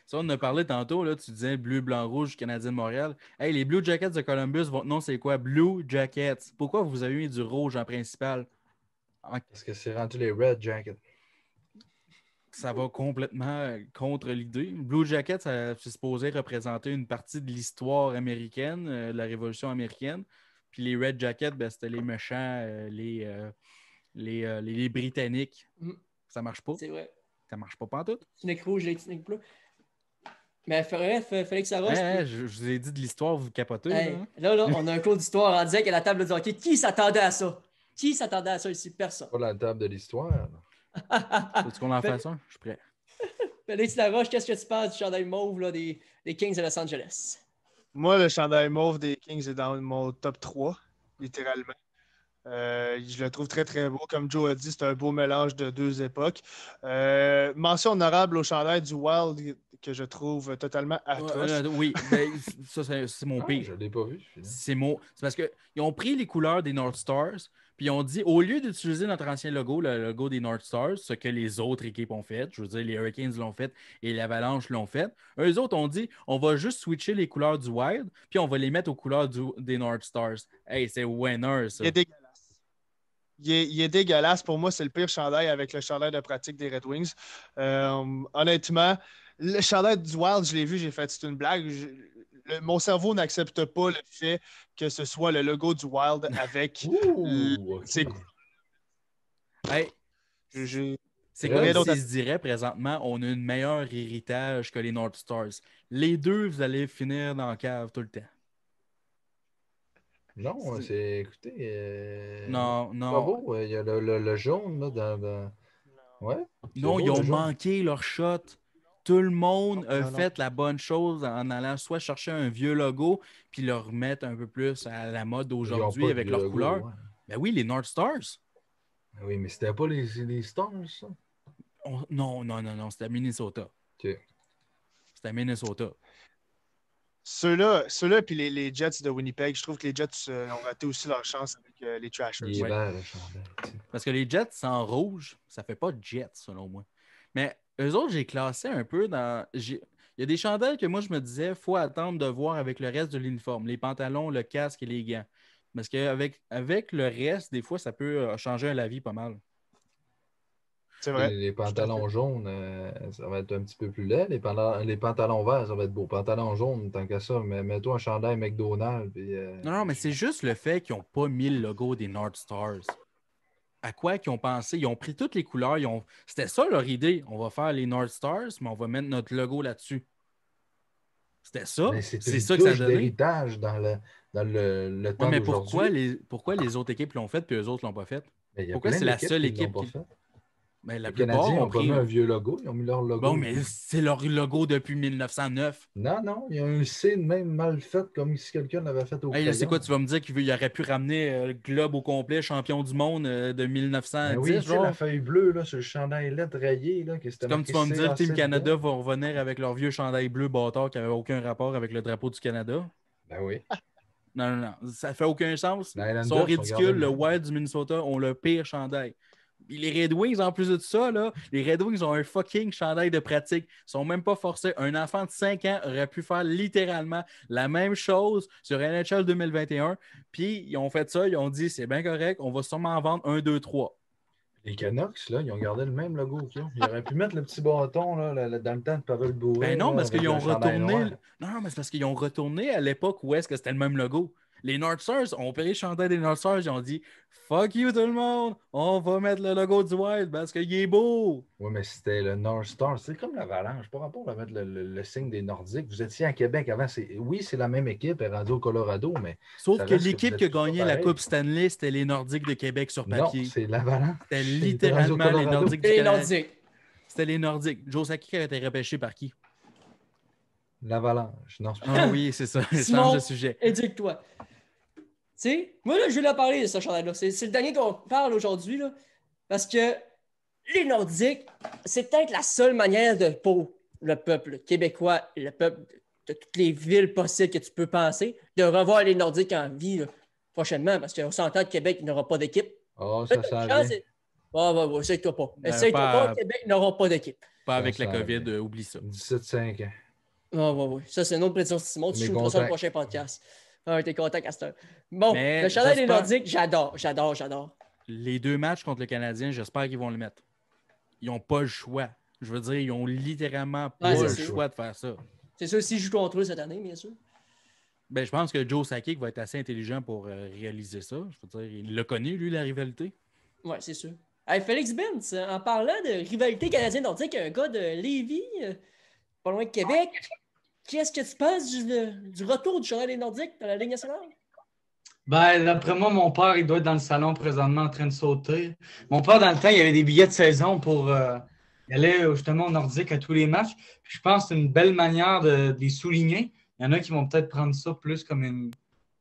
Ça, on en a parlé tantôt, là, tu disais bleu, blanc, rouge, Canadien de Montréal. Hey, les Blue Jackets de Columbus, votre nom, c'est quoi? Blue Jackets. Pourquoi vous avez mis du rouge en principal? Parce que c'est rendu les Red Jackets. Ça va complètement contre l'idée. Blue Jackets, c'est supposé représenter une partie de l'histoire américaine, de la Révolution américaine. Puis les Red Jackets, ben, c'était les méchants, les Britanniques. Ça marche pas. C'est vrai. Ça marche pas pantoute. Tunique rouge, les tuniques bleues. Mais bref, Félix Laroche. Je vous ai dit de l'histoire, vous capotez. Là, on a un cours d'histoire en disant qu'à la table de hockey, qui s'attendait à ça? Qui s'attendait à ça ici? Personne. Pas la table de l'histoire. Est-ce qu'on en fasse un? Je suis prêt. Félix Laroche, qu'est-ce que tu penses du chandail mauve là, des Kings de Los Angeles? Moi, le chandail mauve des Kings est dans mon top 3, littéralement. Je le trouve très, très beau. Comme Joe a dit, c'est un beau mélange de deux époques. Mention honorable au chandail du Wild que je trouve totalement atroce. Oui, ben, ça, c'est mon pire. Je ne l'ai pas vu. C'est parce qu'ils ont pris les couleurs des North Stars, puis ils ont dit, au lieu d'utiliser notre ancien logo, le logo des North Stars, ce que les autres équipes ont fait, je veux dire, les Hurricanes l'ont fait et l'Avalanche l'ont fait, eux autres ont dit, on va juste switcher les couleurs du Wild, puis on va les mettre aux couleurs des North Stars. Hey, c'est winner, ça. Il est dégueulasse. Il est dégueulasse. Pour moi, c'est le pire chandail avec le chandail de pratique des Red Wings. Honnêtement, le chandail du Wild, je l'ai vu, j'ai fait, c'est une blague. Mon cerveau n'accepte pas le fait que ce soit le logo du Wild avec ses couleurs. Hey, c'est comme s'il se dirait présentement, on a un meilleur héritage que les North Stars. Les deux, vous allez finir dans la cave tout le temps. Non, écoutez. Non. Pas beau. Il y a le jaune là, dans... Ouais. Non, ils ont manqué leur shot. Tout le monde a fait la bonne chose en allant soit chercher un vieux logo puis le remettre un peu plus à la mode d'aujourd'hui avec leurs couleurs. Ouais. Ben oui, les North Stars. Oui, mais c'était pas les Stars, ça? Non, c'était Minnesota. OK. C'était Minnesota. Ceux-là, puis les Jets de Winnipeg, je trouve que les Jets ont raté aussi leur chance avec les Trashers. Il est vert, le chandail. Parce que les Jets sans rouge, ça fait pas Jets, selon moi. Mais eux autres, j'ai classé un peu dans... Il y a des chandails que moi, je me disais, il faut attendre de voir avec le reste de l'uniforme. Les pantalons, le casque et les gants. Parce qu'avec le reste, des fois, ça peut changer la vie pas mal. C'est vrai. Les pantalons jaunes, ça va être un petit peu plus laid. Les pantalons verts, ça va être beau. Pantalons jaunes, tant qu'à ça, mais mets-toi un chandail McDonald's. Puis, Non, mais c'est juste le fait qu'ils n'ont pas mis le logo des North Stars. À quoi qu'ils ont pensé? Ils ont pris toutes les couleurs. C'était ça leur idée. On va faire les North Stars, mais on va mettre notre logo là-dessus. C'était ça. C'est ça que ça donnait. L'héritage dans le temps mais d'aujourd'hui. pourquoi les autres équipes l'ont fait puis eux autres ne l'ont pas fait? Pourquoi c'est la seule équipe qui... Mais la les plupart Canadiens ont pris mis un vieux logo. Ils ont mis leur logo. Bon, mais c'est leur logo depuis 1909. Non. Il y a un C même mal fait, comme si quelqu'un l'avait fait au crayon. C'est quoi, tu vas me dire qu'il aurait pu ramener le globe au complet, champion du monde de 1910? Ben oui, genre? La feuille bleue là, sur le chandail lettre rayé. C'est comme tu vas me dire, Team Canada va revenir avec leur vieux chandail bleu bâtard qui n'avait aucun rapport avec le drapeau du Canada. Ben oui. Non. Ça fait aucun sens. Ils sont ridicules. Le Wild du Minnesota ont le pire chandail. Les Red Wings, en plus de ça, là, les Red Wings ont un fucking chandail de pratique. Ils sont même pas forcés. Un enfant de 5 ans aurait pu faire littéralement la même chose sur NHL 2021. Puis, ils ont fait ça. Ils ont dit, c'est bien correct. On va sûrement en vendre 1, 2, 3. Les Canucks, là, ils ont gardé le même logo qu'ils ont. Ils auraient pu mettre le petit bâton là, dans le temps de Pavel Bure. Ben non, parce qu'ils ont retourné. Non, mais c'est parce qu'ils ont retourné à l'époque où est-ce que c'était le même logo. Les North Stars ont pris le chandail des North Stars. Ils ont dit fuck you tout le monde, on va mettre le logo du Wild parce qu'il est beau. Oui, mais c'était le North Stars. C'est comme l'Avalanche. Pas rapport à mettre le signe des Nordiques. Vous étiez à Québec avant. Oui, c'est la même équipe, elle est rendue au Colorado, mais. Sauf que l'équipe qui a gagné la Coupe Stanley, c'était les Nordiques de Québec sur papier. Non, c'est l'Avalanche. C'était littéralement les Nordiques du Canada. C'était les Nordiques. Joe Sakic a été repêché par qui? L'Avalanche. Non, ah oui, c'est ça. Simon, change de sujet. Éduque-toi. Tu sais, moi, là, je vais leur parler de ce chandail-là. C'est le dernier qu'on parle aujourd'hui, là. Parce que les Nordiques, c'est peut-être la seule manière pour le peuple québécois, le peuple de toutes les villes possibles que tu peux penser, de revoir les Nordiques en vie là, prochainement. Parce qu'on s'entend que Québec n'aura pas d'équipe. Oh, ça vient. Ouais, essaye-toi pas. Essaye-toi pas, Québec n'aura pas d'équipe. Pas avec la COVID, oublie ça. 17-5 ans. Ouais. Ça, c'est une autre prédiction, Simon. Tu shooteras ça le prochain podcast. Ah, t'es content, Castor. Bon, mais le chandail des Nordiques, j'adore. Les 2 matchs contre le Canadien, j'espère qu'ils vont le mettre. Ils n'ont pas le choix. Je veux dire, ils ont littéralement pas le choix de faire ça. C'est sûr, s'ils jouent contre eux cette année, bien sûr. Ben, je pense que Joe Sakic va être assez intelligent pour réaliser ça. Je veux dire, il l'a connu, lui, la rivalité. Oui, c'est sûr. Hey, Félix Benz, en parlant de rivalité canadienne-nordique, un gars de Lévis, pas loin de Québec, qu'est-ce que tu penses du retour du chandail des Nordiques dans la Ligue nationale? Ben, d'après moi, mon père, il doit être dans le salon présentement en train de sauter. Mon père, dans le temps, il avait des billets de saison pour y aller justement au Nordique à tous les matchs. Puis je pense que c'est une belle manière de les souligner. Il y en a qui vont peut-être prendre ça plus comme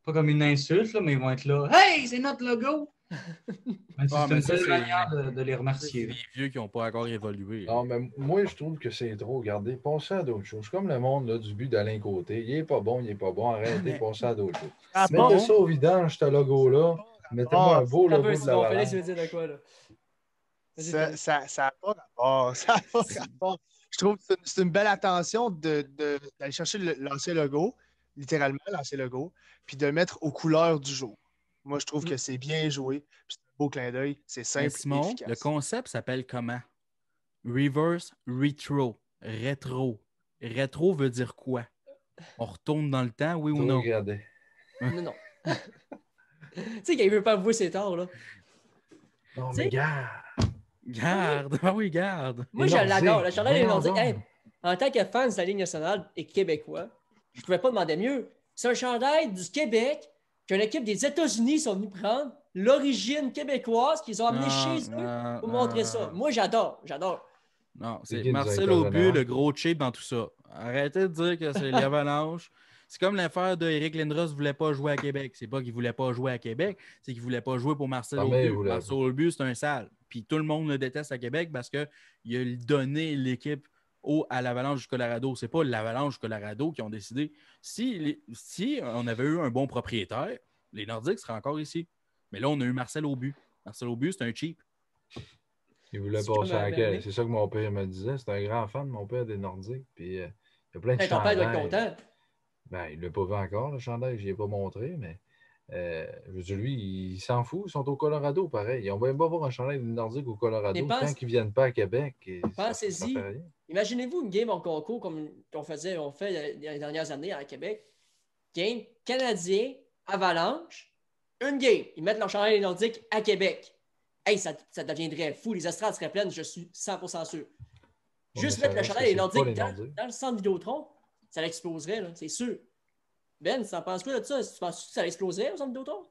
pas comme une insulte, là, mais ils vont être là. Hey, c'est notre logo! C'est Ah, mais une ça, belle c'est- manière de les C'est remercier. des vieux qui n'ont pas encore évolué. Non, mais moi, je trouve que c'est trop. Regardez, passez à d'autres choses. Comme le monde là, du but d'Alain Côté. Il est pas bon, il est pas bon. Arrêtez, Mais- passez à d'autres choses. Ah, Simon, Mettez ça au vidange, ce logo-là. Mettez-moi un beau T'as peu, logo de Simon, Félix l'Avalanche. veut dire de quoi, là? Vas-y, Ça Félix. n'a pas rapport. Ça n'a pas rapport. Je trouve que c'est une belle attention d'aller chercher l'ancien logo, littéralement l'ancien logo, puis de le mettre aux couleurs du jour. Moi, je trouve que c'est bien joué. Puis c'est un beau clin d'œil. C'est Mais simple et Simon, efficace. le concept s'appelle comment? Reverse Retro. Rétro. Rétro veut dire quoi? On retourne dans le temps, oui ou non? Regardez. Non, non. Tu sais qu'il veut pas avouer ses torts, là. Non, T'sais- mais gars. Garde! Ah oui, garde! Moi, Les je l'adore. Nordiques, Le chandail des voyons Nordiques. donc. Hey, en tant que fan de la Ligue nationale et québécois, je ne pouvais pas demander mieux. C'est un chandail du Québec qu'une équipe des États-Unis sont venus prendre, l'origine québécoise qu'ils ont amené chez eux pour montrer ça. Moi, j'adore. Non, C'est c'est qui le Marcel directeur Aubu, général? le gros cheap dans tout ça. Arrêtez de dire que c'est l'Avalanche. C'est comme l'affaire d'Éric Lindros ne voulait pas jouer à Québec. C'est pas qu'il ne voulait pas jouer à Québec, c'est qu'il ne voulait pas jouer pour Marcel Ah, mais il Aubu. voulait Marcel pas. Aubu, c'est un sale. Puis tout le monde le déteste à Québec parce qu'il a donné l'équipe à l'Avalanche du Colorado. C'est pas l'Avalanche du Colorado qui ont décidé. Si on avait eu un bon propriétaire, les Nordiques seraient encore ici. Mais là, on a eu Marcel Aubu. Marcel Aubu, c'est un cheap. Il voulait C'est passer comme à un laquelle? Merlin. C'est ça que mon père me disait. C'est un grand fan, mon père, des Nordiques. Puis il y a plein de Hey, ton père doit être chandails. content. Ben, il ne l'a pas vu encore, le chandail. Je ne l'ai pas montré, mais je veux dire, lui, il s'en fout. Ils sont au Colorado, pareil. Ils ont même pas voir un chandail des Nordiques au Colorado. Mais Tant qu'ils ne viennent pas à Québec, ça Pensez-y. fait rien. Imaginez-vous une game en concours comme on fait dans les dernières années à Québec. Game Canadien, Avalanche, une game. Ils mettent leur chandail des Nordiques à Québec. Hey, ça deviendrait fou. Les estrades seraient pleines, je suis 100% sûr. Bon, Juste mais mettre le ça chandail reste des que c'est pas Nordiques les Nordiques. dans le centre Vidéotron, ça l'exploserait, là, c'est sûr. Ben, tu en penses quoi de ça? Tu penses que ça exploserait au centre Vidéotron?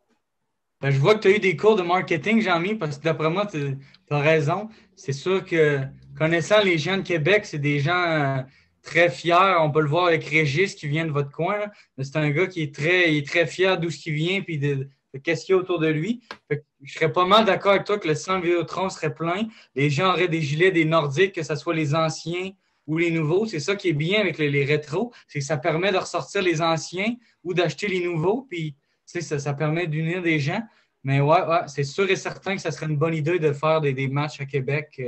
Ben, je vois que tu as eu des cours de marketing, Jean-Mi, parce que d'après moi, tu as raison. C'est sûr que connaissant les gens de Québec, c'est des gens très fiers. On peut le voir avec Régis qui vient de votre coin. Là. Mais c'est un gars qui est très fier d'où ce qui vient et de qu'est-ce qu'il y a autour de lui. Fait que je serais pas mal d'accord avec toi que le centre Vidéotron serait plein. Les gens auraient des gilets des Nordiques, que ce soit les anciens ou les nouveaux. C'est ça qui est bien avec les rétros, c'est que ça permet de ressortir les anciens ou d'acheter les nouveaux. Puis ça permet d'unir des gens. Mais ouais, c'est sûr et certain que ça serait une bonne idée de faire des matchs à Québec.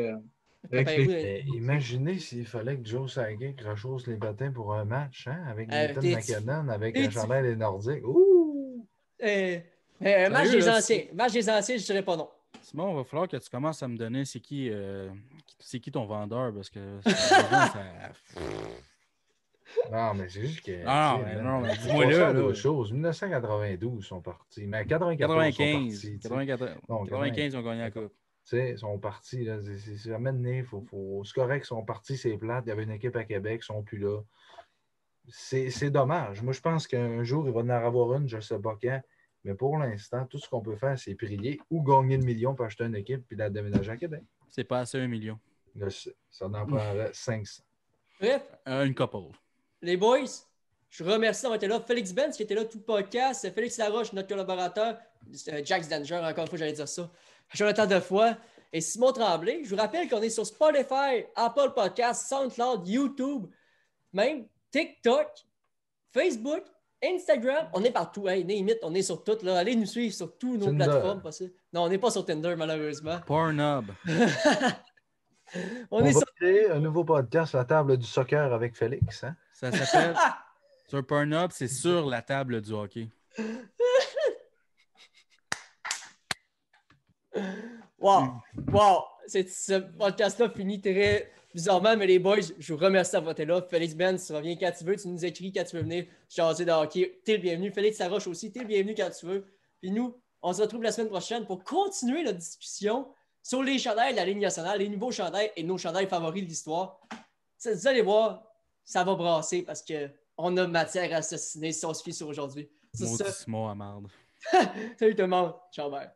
Avec les... Mais imaginez s'il fallait que Joe Sakic rechausse les patins pour un match, hein, avec Nathan t'es- McKinnon, avec t'es- un chandail des Nordiques. Ouh! Un match Sérieux, des là, anciens. Match des anciens, je dirais pas non. Simon, il va falloir que tu commences à me donner c'est qui ton vendeur parce que ça... Non, mais c'est juste que. Ah, tu sais, mais man, non, mais faut dis-moi passer là, à là. d'autres choses. 1992 sont partis. Mais 94 sont 95. partis. tu sais. 94. Non, 95, ils ont gagné la coupe. Tu sais, ils sont partis. Là. C'est à mener. C'est correct, ils sont partis, c'est plate. Il y avait une équipe à Québec, ils sont plus là. C'est dommage. Moi, je pense qu'un jour, il va en avoir une, je ne sais pas quand. Mais pour l'instant, tout ce qu'on peut faire, c'est prier ou gagner le million pour acheter une équipe puis la déménager à Québec. C'est pas assez 1 million. Là, ça en prendrait 500. Bref, Une couple. les boys, je vous remercie d'avoir été là. Félix Benz qui était là tout le podcast. Félix Laroche, notre collaborateur. Jax Danger, encore une fois, j'allais dire ça. Jonathan Defoy et Simon Tremblay. Je vous rappelle qu'on est sur Spotify, Apple Podcasts, SoundCloud, YouTube, même TikTok, Facebook, Instagram. On est partout. Hey, limite, on est sur toutes. Là. Allez nous suivre sur toutes nos Tinder. plateformes possibles. Non, on n'est pas sur Tinder, malheureusement. Pornhub. On On est va sur... créer un nouveau podcast, La table du soccer avec Félix. Hein? Ça s'appelle... Sur Pornhub, c'est sur la table du hockey. Wow! Ce podcast-là finit très bizarrement, mais les boys, je vous remercie d'avoir été là. Félix Ben, tu reviens quand tu veux, tu nous écris quand tu veux venir jaser de hockey. T'es le bienvenu. Félix Saroche aussi, t'es le bienvenu quand tu veux. Puis nous, on se retrouve la semaine prochaine pour continuer notre discussion sur les chandails de la Ligue nationale, les nouveaux chandails et nos chandails favoris de l'histoire. Vous allez voir, ça va brasser parce qu'on a matière à assassiner si on se fie sur aujourd'hui. C'est Maudit ça. Simon à marde. Salut tout le monde. Ciao, bye.